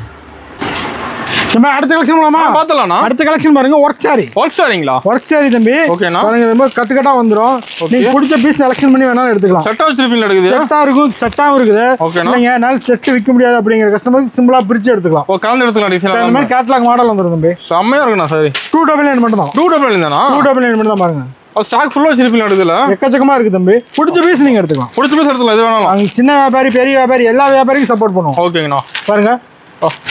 நம்ம அடுத்த கலெக்ஷன் போலாமா? பார்த்தலாம்ண்ணா. அடுத்த கலெக்ஷன் பாருங்க, ஒர்க் சாரி. ஒர்க் சாரிங்களா? ஒர்க் சாரி தம்பி. ஓகேண்ணா. பாருங்க, இந்த மாதிரி கட்டு கட்டா வந்துரும். நீங்க பிடிச்ச பீஸ் செலக்ஷன் பண்ணி வேணாலும் எடுத்துக்கலாம். செட்டா வச்சிருப்பீங்க இருக்குது. செட்டா இருக்கும், செட்டாவும் இருக்குது. ஓகேண்ணா. இல்லைங்க என்னால செட் விற்க முடியாது அப்படிங்கிற கஸ்டமருக்கு சிம்பிளா பிரிச்சு எடுத்துக்கலாம். ஓ, கலந்து எடுத்துக்கலாம். டிசைன் இந்த மாதிரி கேட்லாக் மாடல் வந்துரும் தம்பி. செம்மையா இருக்குண்ணா. சரி, 299 மட்டும் தான். 299 தானா? 299 மட்டும் தான். பாருங்க, ஸ்டாக் ஃபுல்லா வச்சிருப்பீங்க இதுல. எக்கச்சக்கமா இருக்கு தம்பி. பிடிச்ச பீஸ் நீங்க எடுத்துக்கலாம். பிடிச்ச பீஸ் எடுத்துக்கலாம். எது வேணாலும். அங்க சின்ன வியாபாரி பெரிய வியாபாரி எல்லா வியாபாரிக்கும் சப்போர்ட் பண்ணுவோம். ஓகேங்கண்ணா. பாருங்க,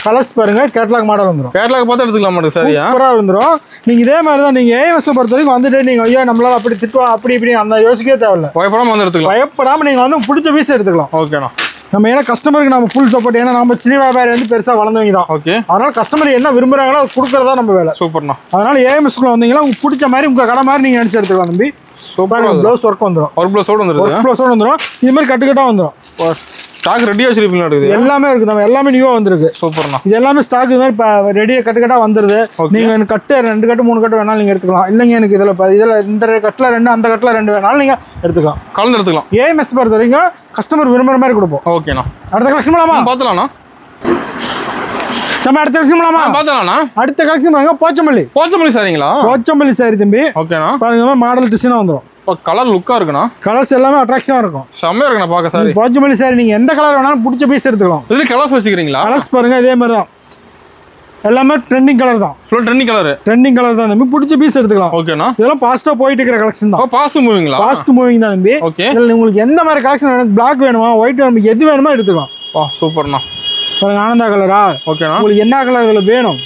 கலர்ஸ் பாருங்க, கேட்லாக் மாடல் வந்துரும். கேட்லாக் பார்த்து எடுத்துக்கலாம் மாட்டேங்க. சரியா, சூப்பரா வந்துரும். நீங்க இதே மாதிரி தான் நீங்க ஏஎம்எஸ் பொறுத்த வரைக்கும் வந்துட்டு நீங்க ஐயோ நம்மளால அப்படி திட்டுவா அப்படி இப்படி அந்த யோசிக்கவே தேவையில்ல. பயப்படாம வந்து எடுத்துக்கலாம். பயப்படாம நீங்க வந்து பிடிச்ச பீஸ் எடுத்துக்கலாம். ஓகேண்ணா. நம்ம ஏன்னா கஸ்டமருக்கு நம்ம ஃபுல் சப்போர்ட். ஏன்னா நம்ம சின்ன வியாபாரி வந்து பெருசா வளர்ந்தவங்க தான். ஓகே. அதனால கஸ்டமர் என்ன விரும்புறாங்களோ அது கொடுக்கறதா நம்ம வேலை. சூப்பர்ண்ணா. அதனால ஏஎம்எஸ்க்குள்ள வந்தீங்கன்னா உங்களுக்கு பிடிச்ச மாதிரி உங்க கடை மாதிரி நீங்க நினைச்சு எடுத்துக்கலாம் தம்பி. சூப்பரா ப்ளவுஸ் ஒர்க் வந்துரும். ஒரு ப்ளவுஸோட வந்துருது. ஒர்க் ப்ளவுஸோட வந்துரும். இது மாதிரி கட்டுக்கட்டா வந்துரும். ஸ்டாக் ரெடியா வச்சிருப்பீங்களா? இருக்குது எல்லாமே இருக்கு. நம்ம எல்லாமே நியூவா வந்திருக்கு. சூப்பர்ண்ணா. இது எல்லாமே ஸ்டாக் இது மாதிரி ரெடியா கட்டுக்கட்டா வந்துருது. நீங்க எனக்கு கட்டு 2 கட்டு 3 கட்டு வேணாலும் நீங்க எடுத்துக்கலாம். இல்லைங்க எனக்கு இதுல இந்த கட்டுல 2 அந்த கட்டுல 2 வேணாலும் நீங்க எடுத்துக்கலாம். கலந்து எடுத்துக்கலாம். ஏஎம்எஸ் பொறுத்த வரைக்கும் கஸ்டமர் விரும்புற மாதிரி கொடுப்போம். ஓகேண்ணா. அடுத்த கலெக்ஷன் போலாமா? பார்த்தலாம்ண்ணா. நம்ம அடுத்த கலெக்ஷன் போலாமா? பார்த்தலாம்ண்ணா. அடுத்த கலெக்ஷன் பாருங்க, போச்சம்பள்ளி. போச்சம்பள்ளி சாரிங்களா? போச்சம்பள்ளி சாரி தம்பி. ஓகேண்ணா. பாருங்க, மாடல் டிசைனா வந்துரும். கலர் லுக்கா இருக்குண்ணா. கலர்ஸ் எல்லாமே அட்ராக்ஷனா இருக்கும். செம்மையா இருக்குண்ணா பார்க்க சாரி. போச்சமல்லி சாரி நீங்க எந்த கலர் வேணாலும் பிடிச்ச பீஸ் எடுத்துக்கலாம். இதுல கலர்ஸ் வச்சுக்கிறீங்களா? கலர்ஸ் பாருங்க இதே மாதிரி தான். எல்லாமே ட்ரெண்டிங் கலர் தான். Full trending colour. Trending colour தான் தம்பி. பிடிச்ச பீஸ் எடுத்துக்கலாம். ஓகேண்ணா. இதெல்லாம் ஃபாஸ்டா போயிட்டு இருக்கிற கலெக்ஷன் தான். ஃபாஸ்ட் மூவிங்களா? ஃபாஸ்ட் மூவிங் தான் தம்பி. ஓகே. இதுல உங்களுக்கு எந்த மாதிரி கலெக்ஷன் வேணும், Black வேணுமா, ஒயிட் வேணுமா, எது வேணுமா எடுத்துக்கலாம். சூப்பர்ண்ணா. பாருங்க ஆனந்தா கலரா. ஓகேண்ணா. உங்களுக்கு என்ன கலர் இதுல வேணும்,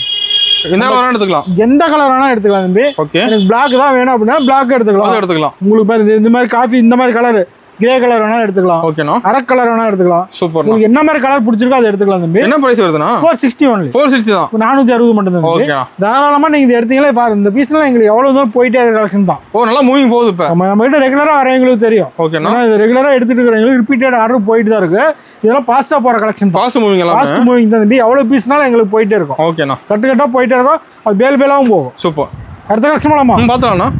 எந்த கலர் வேணா எடுத்துக்கலாம். எந்த கலர் வேணா எடுத்துக்கலாம் தம்பி. ஓகே. எனக்கு Black தான் வேணும் அப்படின்னா Black எடுத்துக்கலாம். உங்களுக்கு பாருங்க இந்த மாதிரி காஃபி இந்த மாதிரி கலர், கிரே கலர் வேணா எடுத்துக்கலாம். ஓகேண்ணா. அரக் கலர் வேணா எடுத்துக்கலாம். சூப்பர். உங்களுக்கு என்ன மாதிரி கலர் பிடிச்சிருக்கோ அதை எடுத்துக்கலாம் தம்பி. என்ன பிரைஸ் வருதுண்ணா? 460 ஒன்லி. 460 தான். 460 மட்டும் தான். ஓகேண்ணா. தாராளமா நீங்க இது எடுத்தீங்களே பாருங்க. இந்த பீஸ்லாம் எங்களுக்கு எவ்வளவு தூரம் போயிட்டே இருக்க கலெக்ஷன் தான். நல்லா மூவிங் போகுது இப்ப. நம்ம கிட்ட ரெகுலரா வரவங்களுக்கு தெரியும். ஓகேண்ணா. இது ரெகுலரா எடுத்துட்டு இருக்கிறவங்களுக்கு ரிப்பீட்டட் ஆர்டர் போயிட்டு தான் இருக்கு. இதெல்லாம் ஃபாஸ்டா போற கலெக்ஷன். ஃபாஸ்ட் மூவிங் எல்லாம். ஃபாஸ்ட் மூவிங் தான் தம்பி. எவ்வளவு பீஸ்னாலும் எங்களுக்கு போயிட்டே இருக்கும். ஓகேண்ணா. கட்டு கட்டா போயிட்டே இருக்கும். அது பேல் பேலாவும் போகும். சூப்பர். அடுத்த கலெக்ஷன் போலாமா? பாத்தலாம்ண்ணா.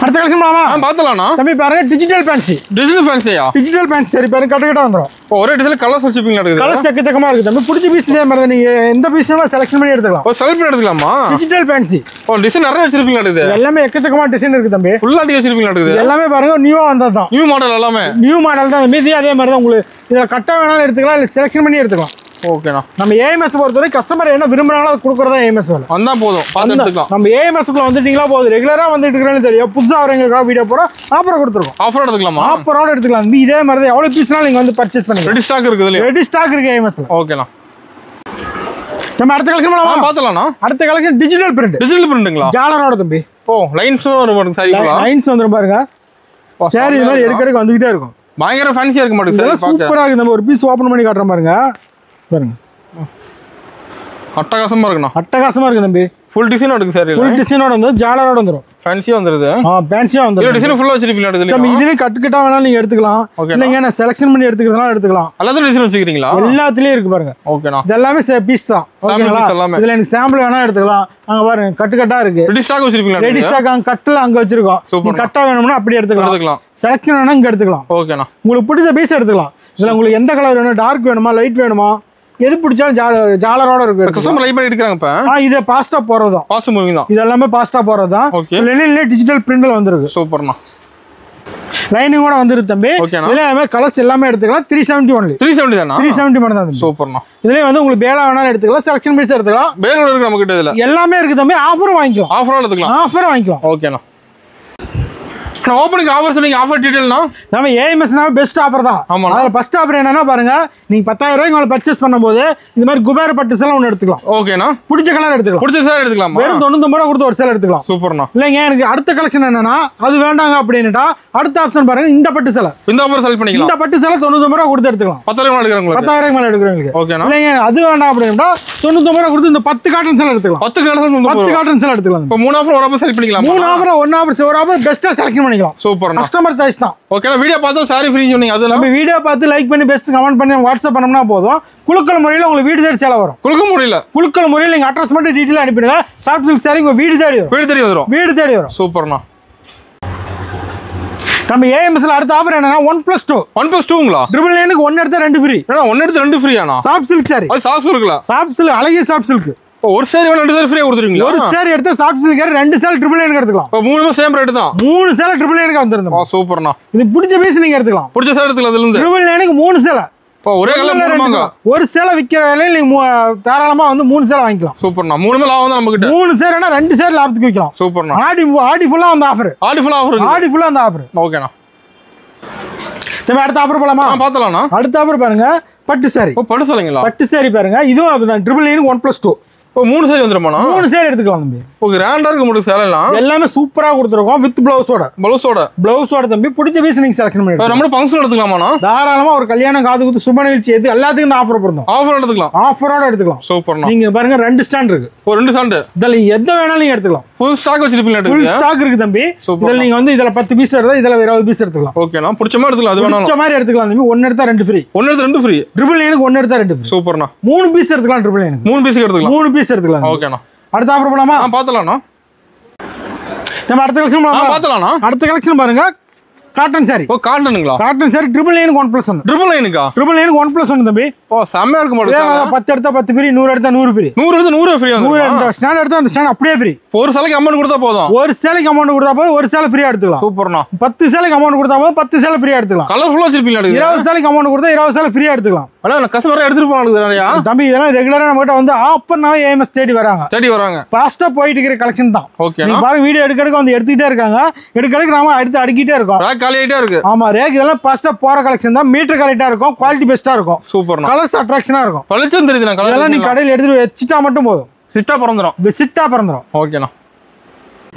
அடுத்த கலெக்ஷன் போலாமா? பாத்தலாம்ண்ணா. தம்பி பாருங்க டிஜிட்டல் ஃபேன்சி. டிஜிட்டல் ஃபேன்சியா? டிஜிட்டல் ஃபேன்சி சரி பாருங்க கட்டு கட்டா வந்துரும். ஒரே டிசைன்ல கலர்ஸ் வச்சிருப்பீங்களா? இருக்குது கலர்ஸ் எக்கச்சக்கமா இருக்கு தம்பி. பிடிச்ச பீஸ் இதே மாதிரி நீங்க எந்த பீஸ்னாலும் செலக்ஷன் பண்ணி எடுத்துக்கலாம். செலக்ட் பண்ணி எடுத்துக்கலாமா? Digital fancy. டிசைன் நிறைய வச்சிருப்பீங்களா? இருக்குது எல்லாமே எக்கச்சக்கமா டிசைன் இருக்கு தம்பி. ஃபுல்லா டி வச்சிருப்பீங்களா? இருக்குது எல்லாமே பாருங்க நியூவா வந்தது தான். நியூ மாடல் எல்லாமே. நியூ மாடல் தான் தம்பி. அதே மாதிரி தான் உங்களுக்கு இதுல கட்டா வேணாலும் எடுத்துக்கலாம், இல்ல செலக்ஷன் பண்ணி எடுத்துக்கலாம். ஓகேண்ணா. நம்ம ஏஎம்எஸ் பொறுத்தவரை கஸ்டமர் என்ன விரும்புறாங்களோ அது கொடுக்கறதா ஏஎம்எஸ் வேலை. வந்தா போதும் பார்த்து எடுத்துக்கலாம். நம்ம ஏஎம்எஸ்க்குள்ள வந்துட்டீங்களா போதும். ரெகுலரா வந்துட்டு இருக்கிறேன்னு தெரியும். புதுசா வரவங்களுக்காக வீடியோ போறோம். ஆஃபர் கொடுத்துருக்கோம். ஆஃபர் எடுத்துக்கலாமா? ஆஃபரோட எடுத்துக்கலாம் தம்பி. இதே மாதிரி தான் எவ்வளவு பீஸ்னாலும் நீங்க வந்து பர்ச்சேஸ் பண்ணிக்கலாம். ரெடி ஸ்டாக் இருக்குது இல்லையா? ரெடி ஸ்டாக் இருக்கு ஏஎம்எஸ்ல. ஓகேண்ணா. நம்ம அடுத்த கலெக்ஷன் போலாமா? பாத்தலாம்ண்ணா. அடுத்த கலெக்ஷன் டிஜிட்டல் பிரிண்ட். டிஜிட்டல் பிரிண்ட்ங்களா? ஜாலரோட தம்பி. லைன்ஸ் வரும் சாரி. லைன்ஸ் வந்துரும் பாருங்க. சாரி இது மாதிரி எடுக்கறதுக்கு வந்துட்டே இருக்கும். பயங்கர ஃபேன்சியா இருக்க மாட்டேங்குது. இதெல்லாம் சூப்பரா இருக்கு. நம்ம ஒரு பீஸ் ஓபன் பண்ணி காட்டுறோம் பாருங்க. பாருங்க. அட்டகாசமா இருக்குண்ணா. அட்டகாசமா இருக்கு தம்பி. ஃபுல் டிசைன் இருக்கு சார். ஃபுல் டிசைனோட வந்து ஜாலரோட வந்துரும். ஃபேன்சியா வந்துருது. ஃபேன்சியா வந்துரும். இந்த டிசைன் ஃபுல்லா வச்சிருப்பீங்களா? இதுல நம்ம இதுலயே கட்டு கட்டா வேணாலும் நீங்க எடுத்துக்கலாம். இல்லங்க நான் செலக்ஷன் பண்ணி எடுத்துக்கிறதுனால எடுத்துக்கலாம். எல்லாத்துலயும் டிசைன் வச்சிருக்கீங்களா? எல்லாத்துலயும் இருக்கு பாருங்க. ஓகேண்ணா. இது எல்லாமே பீஸ் தான். ஓகேங்களா? இதுல எனக்கு சாம்பிள் வேணா எடுத்துக்கலாம். அங்க பாருங்க கட்டு கட்டா இருக்கு. ரெடி ஸ்டாக் வச்சிருப்பீங்களா? ரெடி ஸ்டாக் அங்க கட்டல அங்க வச்சிருக்கோம். கட்டா வேணும்னா அப்படி எடுத்துக்கலாம். செலக்ஷன் வேணா இங்க எடுத்துக்கலாம். ஓகேண்ணா. உங்களுக்கு பிடிச்ச பீஸ் எடுத்துக்கலாம். இதுல உங்களுக்கு எந்த கலர் வேணும், டார்க் வேணுமா, லைட் வேணுமா, எது பிடிச்சாலும் ஜாலரோட இருக்கு. கஸ்டமர் லைட் பண்ணி எடுக்கறாங்க இப்ப. இது பாஸ்டா போறது தான். பாஸ்ட் மூவிங் தான். இது எல்லாமே பாஸ்டா போறது தான். இல்ல டிஜிட்டல் பிரிண்ட்ல வந்திருக்கு. சூப்பர்ண்ணா. லைனிங் கூட வந்துருக்கு தம்பி. இதுல கலர்ஸ் எல்லாமே எடுத்துக்கலாம். 370 ஒன்லி. 370 தானா? 370 மட்டும் தான் தம்பி. சூப்பர்ண்ணா. இதுல வந்து உங்களுக்கு பேலா வேணாலும் எடுத்துக்கலாம். செலக்ஷன் பீஸ் எடுத்துக்கலாம். பேலோட இருக்கு நம்ம கிட்ட. இதுல எல்லாமே இருக்கு தம்பி. ஆஃபரும் வாங்கிக்கலாம். ஆஃபரும் எடுத்துக்கலாம். ஆஃபரும் வாங்கிக்கலாம். ஓகேண்ணா. ஓப்பனிங் ஆஃபர் சொன்னீங்க. ஆஃபர் டீடைல்னா நம்ம ஏஎம்எஸ்னா பெஸ்ட் ஆஃபர் தான். ஆமா. அதுல ஃபர்ஸ்ட் ஆஃபர் என்னன்னா பாருங்க, நீங்க 10,000 ரூபாய்க்கு மேல பர்ச்சேஸ் பண்ணும்போது இந்த மாதிரி குபேர பட்டு சேலை ஒன்னு எடுத்துக்கலாம். ஓகேண்ணா. பிடிச்ச கலர் எடுத்துக்கலாம். பிடிச்ச சேலை எடுத்துக்கலாம். வெறும் 99 ரூபாய் கொடுத்து ஒரு சேலை எடுத்துக்கலாம். சூப்பர்ண்ணா. இல்லைங்க எனக்கு அடுத்த கலெக்ஷன் என்னன்னா அது வேண்டாங்க அப்படின்னுட்டா அடுத்த ஆப்ஷன் பாருங்க, இந்த பட்டு சேலை. இந்த ஆஃபர் செலக்ட் பண்ணிக்கலாம். இந்த பட்டு சேலை 99 ரூபாய் கொடுத்து எடுத்துக்கலாம். 10,000 எடுக்கிறவங்க 10,000 மேல எடுக்கிறவங்களுக்கு. ஓகேண்ணா. இல்லைங்க அது வேண்டாம் அப்படின்னா 99 ரூபாய் கொடுத்து இந்த 10 காட்டன் சேலை எடுத்துக்கலாம். 10 காட்டன் சேலை எடுத்துக்கலாம். இப்போ 3 ஆஃபர் ஒரு ஆஃபர் செலக்ட் பண்ணிக்கலாம். 3 ஆஃபர் 1 ஆஃபர் ஒரு ஆஃபர் பெஸ்ட்டா செலக்ட் பண்ணிக்கலாம். சூப்பர்ண்ணா. கஸ்டமர் சாய்ஸ் தான். ஓகேண்ணா. வீடியோ பார்த்து சாரி ஃப்ரீ சொன்னீங்க. அது நம்ம வீடியோ பார்த்து லைக் பண்ணி பெஸ்ட் கமெண்ட் பண்ணி வாட்ஸ்அப் பண்ணோம்னா போதும். குலுக்கல் முறையில் உங்களுக்கு வீடு தேடி சேலை வரும். குலுக்கல் முறையில் நீங்க அட்ரஸ் மட்டும் டீடைல் அனுப்பிடுங்க. சாஃப்ட் சில்க் சாரி உங்க வீடு தேடி வரும். வீடு தேடி வரும். சூப்பர்ண்ணா. நம்ம ஏஎம்எஸ்ல அடுத்த ஆஃபர் என்னன்னா 1+2. 1+2ங்களா? 999க்கு 1 எடுத்தா 2 ஃப்ரீ. 1 எடுத்து 2 ஃப்ரீயானா? Soft silk sari. அது சாஃப்ட் சில்க்ல. சாஃப்ட் சில்க் அழகிய சாஃப்ட் சில்க். ஒரு சேரி வேணா 2 சேரி ஃப்ரீயா கொடுத்துருவீங்களா? ஒரு சேரி எடுத்தா சாஃப்ட் சில்க் 2 சேரி 999 எடுத்துக்கலாம். இப்போ 3 சேம் ரேட் தான். 3 சேரி 999 வந்துருது. சூப்பர்ண்ணா. இது பிடிச்ச பீஸ் நீங்க எடுத்துக்கலாம். பிடிச்ச சேரி எடுத்துக்கலாம். அதுல இருந்து 999க்கு 3 சேலை. இப்போ ஒரே கலர் மூணுமாங்க. ஒரு சேலை விக்கிற விலையில நீங்க தாராளமா வந்து 3 சேலை வாங்கிக்கலாம். சூப்பர்ண்ணா. 3 லாபம் தான் நம்ம கிட்ட. 3 சேரினா 2 சேரி லாபத்துக்கு விக்கலாம். சூப்பர்ண்ணா. ஆடி ஃபுல்லா அந்த ஆஃபர். ஆடி ஃபுல்லா அந்த ஆஃபர். ஓகேண்ணா. அடுத்த ஆஃபர் போலாமா? பாத்தலாம்ண்ணா. அடுத்த ஆஃபர் பாருங்க பட்டு சாரி. பட்டு சாரிங்களா? பட்டு சாரி பாருங்க. இதுவும் அப்படிதான் 999க்கு 1+2. இப்போ 3 சேரி வந்துருமாண்ணா? 3 சேரி எடுத்துக்கலாம் தம்பி. ஓகே. கிராண்டா இருக்கு உங்களுக்கு சேலைலாம். எல்லாமே சூப்பரா கொடுத்துருக்கோம் வித் பிளவுஸோட தம்பி. பிடிச்ச பீஸ் நீங்க செலக்ஷன் பண்ணி நம்ம ஃபங்க்ஷன் எடுத்துக்கலாமாண்ணா? தாராளமா ஒரு கல்யாணம் காது குத்து சுப நிகழ்ச்சி எது எல்லாத்துக்கும் இந்த ஆஃபர் பொருந்தும். ஆஃபர் எடுத்துக்கலாம். ஆஃபரோட எடுத்துக்கலாம். சூப்பர்ண்ணா. நீங்க பாருங்க 2 ஸ்டாண்ட் இருக்கு. 2 ஸ்டாண்ட். இதுல எந்த வேணாலும் நீங்க எடுத்துக்கலாம். ஃபுல் ஸ்டாக் வச்சிருப்பீங்க. ஃபுல் ஸ்டாக் இருக்கு தம்பி. இதுல நீங்க வந்து இதுல 10 பீஸ் எடுத்தா இதுல 20 பீஸ் எடுத்துக்கலாம். ஓகேண்ணா. பிடிச்ச மாதிரி எடுத்துக்கலாம். அது வேணாலும் பிடிச்ச மாதிரி எடுத்துக்கலாம் தம்பி. 1 எடுத்தா 2 ஃப்ரீ. 1 எடுத்தா 2 ஃப்ரீ. 999க்கு 1 எடுத்தா 2 ஃப்ரீ. சூப்பர்ண்ணா. 3 பீஸ் எடுத்துக்கலாம். 999க்கு 3 பீஸ் எடுத்துக்கலாம். 3 பீஸ் எடுத்துக்கலாம். ஓகேண்ணா. அடுத்த ஆஃபர் போலாமா? பாத்தலாம்ண்ணா. நம்ம அடுத்த கலெக்ஷன் போலாமா? பாத்தலாம்ண்ணா. அடுத்த கலெக்ஷன் பாருங்க காட்டன் சாரி. ஓ காட்டனுங்களா? காட்டன் சாரி 999 1+1. 999க்கா? 1+1 தம்பி. ஓ செமையா இருக்கு மாட்டேங்குது. 10 எடுத்தா 10 ஃப்ரீ, 100 எடுத்தா 100 ஃப்ரீ. 100 எடுத்தா 100 ஃப்ரீ. 100 எடுத்தா ஸ்டாண்ட் எடுத்தா அந்த ஸ்டாண்ட் அப்படியே ஃப்ரீ. ஒரு சேலைக்கு அமௌண்ட் கொடுத்தா போதும். ஒரு சேலைக்கு அமௌண்ட் கொடுத்தா போதும், ஒரு சேலை ஃப்ரீயா எடுத்துக்கலாம். சூப்பர்ண்ணா. 10 சேலைக்கு அமௌண்ட் கொடுத்தா போதும், 10 சேலை ஃப்ரீயா எடுத்துக்கலாம். கலர்ஃபுல்லா வச்சிருப்பீங்களா? 20 சேலைக்கு அமௌண்ட் கொடுத்தா 20 சேலை ஃப்ரீயா எடுத்துக்கலாம். ஆனா கஸ்டமரா எடுத்துட்டு போனாங்க நிறையா. தம்பி இதெல்லாம் ரெகுலரா நம்ம கிட்ட வந்து ஆஃபர்னாவே ஏஎம்எஸ் தேடி வராங்க. ஃபாஸ்டா போயிட்டு இருக்கிற கலெக்ஷன் தான். ஓகே. நீங்க பாருங்க வீடியோ எடுக்க வந்து எடுத்துக்கிட்டே இருக்காங்க. எடுக்க நாம அடுத்து அடிக்கிட்டே இருக்கோம். ரேக் காலியாயிட்டே இருக்கு. ஆமா ரேக் இதெல்லாம் ஃபாஸ்டா போற கலெக்ஷன் தான். மீட்டர் கரெக்ட்டா இருக்கும், குவாலிட்டி பெஸ்டா இருக்கும். சூப்பர்ண்ணா. கலர்ஸ் அட்ராக்ஷனா இருக்கும். பளிச்சுன்னு தெரியுதுண்ணா கலர். இதெல்லாம் நீ கடையில் எடுத்துட்டு வச்சிட்டா மட்டும் போதும். சிட்டா பறந்துரும். ஓகேண்ணா.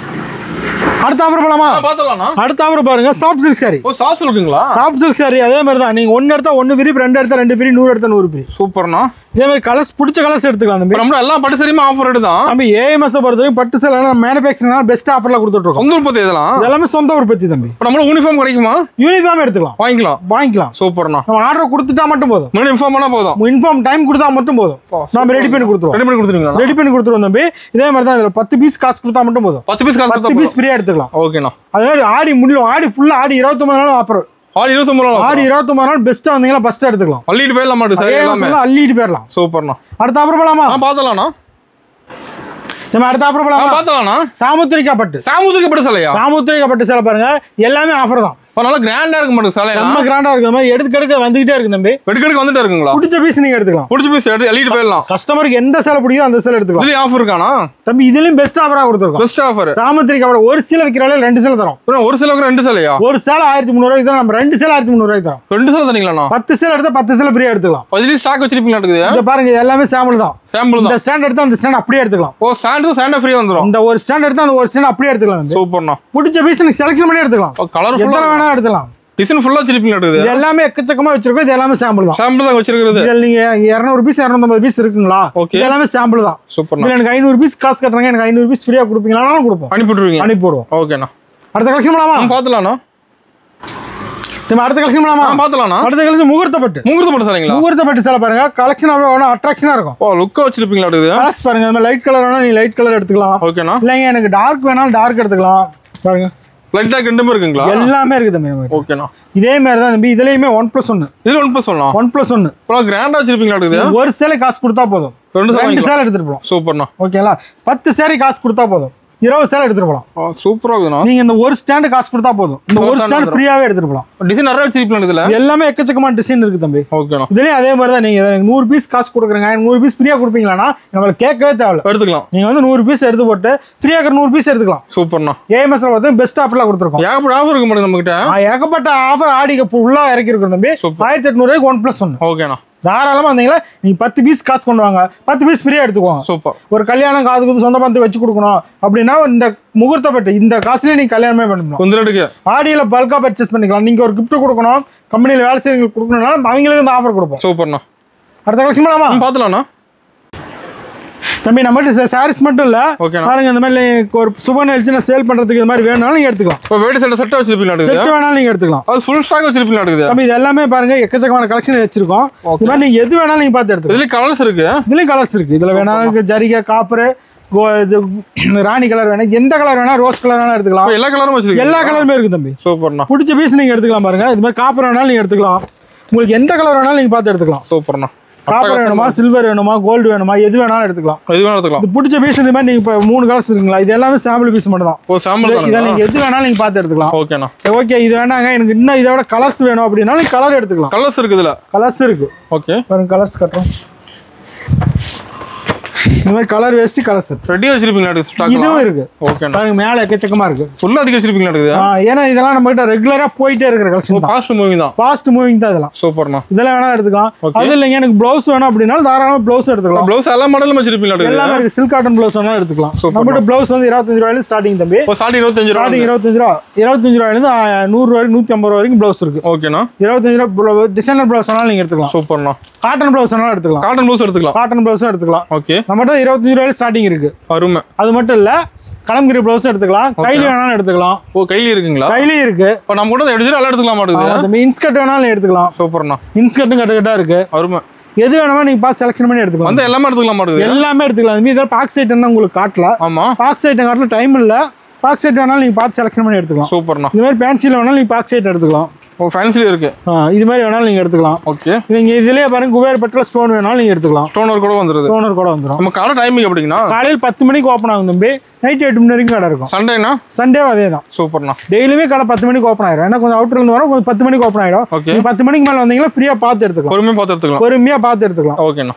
அடுத்த ஆஃபர் போலாமா? பாத்தலாம்ண்ணா. அடுத்த ஆஃபர் பாருங்க சாஃப்ட் சில்க் சாரி. ஓ சாஃப்ட் சில்க்குங்களா? சாஃப்ட் சில்க் சாரி அதே மாதிரி தான். நீங்க 1 எடுத்தா 1 ஃப்ரீ, 2 எடுத்தா 2 ஃப்ரீ, 100 எடுத்தா 100 ஃப்ரீ. சூப்பர்ண்ணா. இதே மாதிரி கலர்ஸ் பிடிச்ச கலர்ஸ் எடுத்துக்கலாம் தம்பி. நம்ம எல்லாம் பட்டு சரிமா ஆஃபர் எடுதான். தம்பி ஏஎம்எஸ் பொறுத்தவரைக்கும் பட்டு சேலை மேனுஃபேக்சரிங்னால பெஸ்ட் ஆஃபர்ல கொடுத்துட்டு இருக்கோம். சொந்த உற்பத்தி இதெல்லாம் சொந்த உற்பத்தி தம்பி. நம்ம யூனிஃபார்ம் கிடைக்குமா? யூனிஃபார்ம் எடுத்துக்கலாம். வாங்கிக்கலாம். சூப்பர்ண்ணா. நம்ம ஆர்டர் கொடுத்துட்டா மட்டும் போதும். யூனிஃபார்ம் பண்ணா போதும். இன்ஃபார்ம் டைம் கொடுத்தா மட்டும் போதும். நம்ம ரெடி பண்ணி கொடுத்துருவோம். ரெடி பண்ணி கொடுத்துருவோம் தம்பி. இதே மாதிரி தான் இதுல 10 பீஸ் காசு கொடுத்தா மட்டும் போதும். 10 பீஸ் காசு கொடுத்தா 10 பீஸ் ஃப்ரீயா எடுத்துக்கலாம். ஓகேண்ணா. அதே மாதிரி ஆடி முடியும். ஆடி ஃபுல்லா ஆடி 29 நாள் ஆஃபர். ஆடி 29 நாள் பெஸ்டா வந்தீங்களா ஃபர்ஸ்ட் எடுத்துக்கலாம். அள்ளிட்டு போயிடலாம் மாட்டேன் சார். எல்லாமே அள்ளிட்டு போயிடலாம். சூப்பர்ண்ணா. அடுத்த ஆஃபர் போலாமா? பாத்தலாம்ண்ணா. அடுத்த ஆஃபர் போலாமா? பாத்தலாம்ண்ணா. சாமுத்திரிகா பட்டு சேலையா? சாமுத்திரிகா பட்டு சேலை பாருங்க எல்லாமே ஆஃபர் தான். நல்லா கிராண்டா இருக்கு மாட்டேன் சேலை. நம்ம கிராண்டா இருக்கு. மாதிரி எடுக்க வந்துகிட்டே இருக்கு தம்பி. எடுக்க வந்துட்டே இருக்குங்களா? பிடிச்ச பீஸ் நீங்க எடுத்துக்கலாம். பிடிச்ச பீஸ் எடுத்து அள்ளிட்டு போயிடலாம். கஸ்டமருக்கு எந்த சேலை பிடிக்கும் அந்த சேலை எடுத்துக்கலாம். இதுல ஆஃபர் இருக்கானா தம்பி? இதுலயும் பெஸ்ட் ஆஃபரா கொடுத்துருக்கோம். பெஸ்ட் ஆஃபர் சாமுத்திரிகா பட்டு ஒரு சேலை விக்கிறால 2 சேலை தரோம். ஒரு சேலைக்கு 2 சேலையா? ஒரு சேலை 1300 ரூபாய்க்கு தான். நம்ம 2 சேலை 1300 ரூபாய்க்கு தரோம். 2 சேலை தரீங்களா? 10 சேலை எடுத்தா 10 சேலை ஃப்ரீயா எடுத்துக்கலாம். 10 ஸ்டாக் வச்சிருப்பீங்களா? இத பாருங்க இது எல்லாமே சாம்பிள் தான். இந்த ஸ்டாண்ட் எடுத்தா அந்த ஸ்டாண்ட் அப்படியே எடுத்துக்கலாம். ஓ ஸ்டாண்ட் ஃப்ரீயா வந்துரும். இந்த ஒரு ஸ்டாண்ட் எடுத்தா அந்த ஒரு ஸ்டாண்ட் அப்படியே எடுத்துக்கலாம். சூப்பர்ண்ணா. பிடிச்ச பீஸ் நீங்க செலக்ஷன் பண்ணி எடுத்துக்கலாம். கலர்ஃபுல்லா வேணா எடுத்துக்கலாம். டிசைன் ஃபுல்லா வச்சிருப்பீங்களா? இது எல்லாமே எக்கச்சக்கமா வச்சிருக்கோம். இது எல்லாமே சாம்பிள் தான். சாம்பிள் தான் வச்சிருக்கிறது. இதுல நீங்க 200 பீஸ் 250 பீஸ் இருக்குங்களா? இது எல்லாமே சாம்பிள் தான். சூப்பர். இதுல எனக்கு 500 பீஸ் காசு கட்டுறாங்க, எனக்கு 500 பீஸ் ஃப்ரீயா கொடுப்பீங்களானாலும் கொடுப்போம். அனுப்பிடுவோம். ஓகேண்ணா. அடுத்த கலெக்ஷன் போலாமா? பாத்துலாம்ண்ணா. அடுத்த கலெக்ஷன் போலாமா? பாத்துலாம்ண்ணா. அடுத்த கலெக்ஷன் முகூர்த்த பட்டு சரிங்களா? முகூர்த்த பட்டு சேலை பாருங்க கலெக்ஷன் அவ்வளவு அட்ராக்ஷனா இருக்கும். ஓ லுக்கா வச்சிருப்பீங்களா? கலர்ஸ் பாருங்க. நம்ம லைட் கலர் வேணா நீ லைட் கலர் எடுத்துக்கலாம். ஓகேண்ணா. இல்லைங்க எனக்கு டார்க் வேணாலும் டார்க் எடுத்துக்கலாம். பாருங்க லைட் டார்க் ரெண்டுமே இருக்குங்களா? எல்லாமே இருக்குது தம்பி. ஓகேண்ணா. இதே மாதிரி தான் தம்பி. இதுலயுமே 1+1. இதுல 1+1. 1+1. கிராண்டா வச்சிருப்பீங்களா? ஒரு சேலை காசு கொடுத்தா போதும். 2 சேலை எடுத்துட்டு போலாம். சூப்பர்ண்ணா. ஓகேங்களா? 10 சேலை காசு கொடுத்தா போதும். 20 சேலை எடுத்துட்டு போலாம். சூப்பரா இருக்குண்ணா. நீங்க இந்த ஒரு ஸ்டாண்ட் காசு கொடுத்தா போதும். இந்த ஒரு ஸ்டாண்ட் ஃப்ரீயாவே எடுத்துட்டு போலாம். டிசைன் நிறைய வச்சிருப்பீங்க. இதுல எல்லாமே எக்கச்சக்கமான டிசைன் இருக்கு தம்பி. ஓகேண்ணா. இதுலயும் அதே மாதிரி தான். நீங்க 100 பீஸ் காசு கொடுக்குறீங்க, 100 பீஸ் ஃப்ரீயா கொடுப்பீங்களானா நம்மளுக்கு கேட்கவே தேவையில்ல. எடுத்துக்கலாம். நீங்க வந்து 100 பீஸ் எடுத்து போட்டு ஃப்ரீயா 100 பீஸ் எடுத்துக்கலாம். சூப்பர்ண்ணா. ஏஎம்எஸ்ல பார்த்தா பெஸ்ட் ஆஃபர்ல கொடுத்துருக்கோம். ஏகப்பட்ட ஆஃபர் இருக்கு நம்ம கிட்ட. ஏகப்பட்ட ஆஃபர் ஆடிக்கு ஃபுல்லா இறக்கி இருக்கு தம்பி. 1800 ரூபாய்க்கு 1+1. ஓகேண்ணா. தாராளமா வந்தீங்களா நீங்க 10 பீஸ் காசு கொண்டு வாங்க. 10 பீஸ் ஃப்ரீயா எடுத்துக்குவாங்க. சூப்பர். ஒரு கல்யாணம் காது குத்து சொந்த பந்தத்துக்கு வச்சு கொடுக்கணும் அப்படின்னா இந்த முகூர்த்த பட்டு இந்த காசுலயே நீங்க கல்யாணமே பண்ணலாம். ஆடியில பல்கா பர்ச்சேஸ் பண்ணிக்கலாம். நீங்க ஒரு கிஃப்ட் கொடுக்கணும், கம்பெனில வேலை செய்ய கொடுக்கணும்னா அவங்களுக்கு இந்த ஆஃபர் கொடுப்போம். சூப்பர்ண்ணா. அடுத்த கலெக்ஷன் போலாமா? பாத்துலாம்ண்ணா. தம்பி நம்மகிட்ட சாரீஸ் மட்டும் இல்ல பாருங்க. இந்த மாதிரி ஒரு சுப நிகழ்ச்சி சேல் பண்றதுக்கு இந்த மாதிரி வேணாலும் நீங்க எடுத்துக்கலாம். இப்போ வேடி செட் வச்சிருப்பீங்களா? செட் வேணாலும் நீங்க எடுத்துக்கலாம். அது ஃபுல் ஸ்டாக் வச்சிருப்பீங்களா? தம்பி இது எல்லாமே பாருங்க எக்கச்சக்கமான கலெக்ஷன் வச்சிருக்கோம். இந்த மாதிரி நீங்க எது வேணாலும் நீங்க பார்த்து எடுத்துக்கலாம். இதுல கலர்ஸ் இருக்கு. இதுல வேணாலும் ஜரிகை காப்பர் ராணி கலர் வேணும், எந்த கலர் வேணா ரோஸ் கலர் வேணா எடுத்துக்கலாம். எல்லா கலரும் வச்சிருக்கீங்க. எல்லா கலருமே இருக்கு தம்பி. சூப்பர்ண்ணா. பிடிச்ச பீஸ் நீங்க எடுத்துக்கலாம். பாருங்க இது மாதிரி காப்பர் வேணாலும் நீங்க எடுத்துக்கலாம். உங்களுக்கு எந்த கலர் வேணாலும் நீங்க பார்த்து எடுத்துக்கலாம். சூப்பர்ண்ணா. காப்பர் வேணுமா, சில்வர் வேணுமா, கோல்டு வேணுமா, எது வேணாலும் எடுத்துக்கலாம். இது பிடிச்ச பீஸ் இந்த மாதிரி நீங்க இப்போ 3 கலர்ஸ் இருக்குங்களா? இது எல்லாமே சாம்பிள் பீஸ் மட்டும் தான். ஓ சாம்பிள் தான். இத நீங்க எது வேணாலும் நீங்க பார்த்து எடுத்துக்கலாம். ஓகேண்ணா. ஓகே இது வேணாங்க எனக்கு இன்னும் இதோட கலர்ஸ் வேணும் அப்படினா நீங்க கலர் எடுத்துக்கலாம். கலர்ஸ் இருக்கு. இதுல கலர்ஸ் இருக்கு. ஓகே பாருங்க கலர்ஸ் காட்டுறோம். இந்த மாதிரி கலர் வேஸ்ட் கலர்ஸ் ரெடி வச்சிருப்பீங்களா? ஸ்டாக் இதுவும் இருக்கு. ஓகே பாருங்க மேல எக்கச்சக்கமா இருக்கு. ஃபுல்லா அடிக்க வச்சிருப்பீங்களா? ஏன்னா இதெல்லாம் நம்ம கிட்ட ரெகுலரா போயிட்டே இருக்கிற கலெக்ஷன். ஃபாஸ்ட் மூவிங் தான். ஃபாஸ்ட் மூவிங் தான் இதெல்லாம். சூப்பர்ண்ணா. இதெல்லாம் வேணா எடுத்துக்கலாம். அது இல்லைங்க எனக்கு ப்ளவுஸ் வேணும் அப்படினா தாராளமா ப்ளவுஸ் எடுத்துக்கலாம். ப்ளவுஸ் எல்லா மாடலும் வச்சிருப்பீங்களா? எல்லாமே இருக்கு. சில்க் காட்டன் ப்ளவுஸ் வேணா எடுத்துக்கலாம். நம்ம கிட்ட ப்ளவுஸ் வந்து 25 ரூபாயில ஸ்டார்டிங் தம்பி. ஓ ஸ்டார்டிங் 25 ரூபாய். ஸ்டார்டிங் 25 ரூபாய். 25 ரூபாயில இருந்து 100 ரூபாய் 150 ரூபாய் வரைக்கும் ப்ளவுஸ் இருக்கு. ஓகேண்ணா. 25 ரூபாய் டிசைனர் ப்ளவுஸ் வேணாலும் நீங்க எடுத்துக்கலாம். சூப்பர்ண்ணா. காட்டன் ப்ளவுஸ் வேணாலும் எடுத்துக்கலாம். காட்டன் ப்ளவுஸ் எடுத்துக்கலாம். காட்டன் ப்ளவுஸ் எடுத்துக்கலாம். ஓகே நம்ம கிட்ட 25 ரூபாயில ஸ்டார்டிங் இருக்கு. அருமை. அது மட்டும் இல்ல கலம்கிரி ப்ளவுஸ் எடுத்துக்கலாம். கைலி வேணாலும் எடுத்துக்கலாம். ஓ கைலி இருக்குங்களா? கைலி இருக்கு. இப்போ நம்ம கூட எடுத்துட்டு எல்லாம் எடுத்துக்கலாம் மாட்டேங்குது. அந்த இன்ஸ்கர்ட் வேணாலும் எடுத்துக்கலாம். சூப்பர்ண்ணா. இன்ஸ்கர்ட்டும் கட்டா இருக்கு. அருமை. எது வேணுமோ நீங்க பார்த்து செலக்ஷன் பண்ணி எடுத்துக்கலாம். வந்து எல்லாமே எடுத்துக்கலாம் மாட்டேங்குது. எல்லாமே எடுத்துக்கலாம். இதெல்லாம் பாக்ஸ் ஐட்டம் தான் உங்களுக்கு காட்டல. ஆமா பாக்ஸ் ஐட்டம் காட்டல டைம் இல்ல. பாக்ஸ் செட் வேணாலும் நீங்க பார்த்து செலக்ஷன் பண்ணி எடுத்துக்கலாம். சூப்பர்ண்ணா. இது மாதிரி ஃபேன்சில வேணாலும் நீங்க பாக்ஸ் செட் எடுத்துக்கலாம். ஓ ஃபேன்சில இருக்கு. இது மாதிரி வேணாலும் நீங்க எடுத்துக்கலாம். ஓகே. நீங்க இதுலயே பாருங்க குபேர் பட்ல ஸ்டோன் வேணாலும் நீங்க எடுத்துக்கலாம். ஸ்டோனர் கூட வந்துருது. ஸ்டோனர் கூட வந்துரும். நம்ம கடை டைமிங் எப்படிங்கண்ணா? காலையில 10 மணிக்கு ஓபன் ஆகும் தம்பி. நைட் 8 மணி வரைக்கும் கடை இருக்கும். சண்டேனா? சண்டேவும் அதே தான். சூப்பர்ண்ணா. டெய்லியுமே கடை 10 மணிக்கு ஓபன் ஆயிரும். ஏன்னா கொஞ்சம் அவுட்டர்ல இருந்து வரோம், கொஞ்சம் 10 மணிக்கு ஓபன் ஆயிடும். ஓகே. நீங்க 10 மணிக்கு மேல வந்தீங்கன்னா ஃப்ரீயா பார்த்து எடுத்துக்கலாம். பொறுமையா பார்த்து எடுத்துக்கலாம். பொறுமையா பார்த்து எடுத்துக்கலாம். ஓகேண்ணா.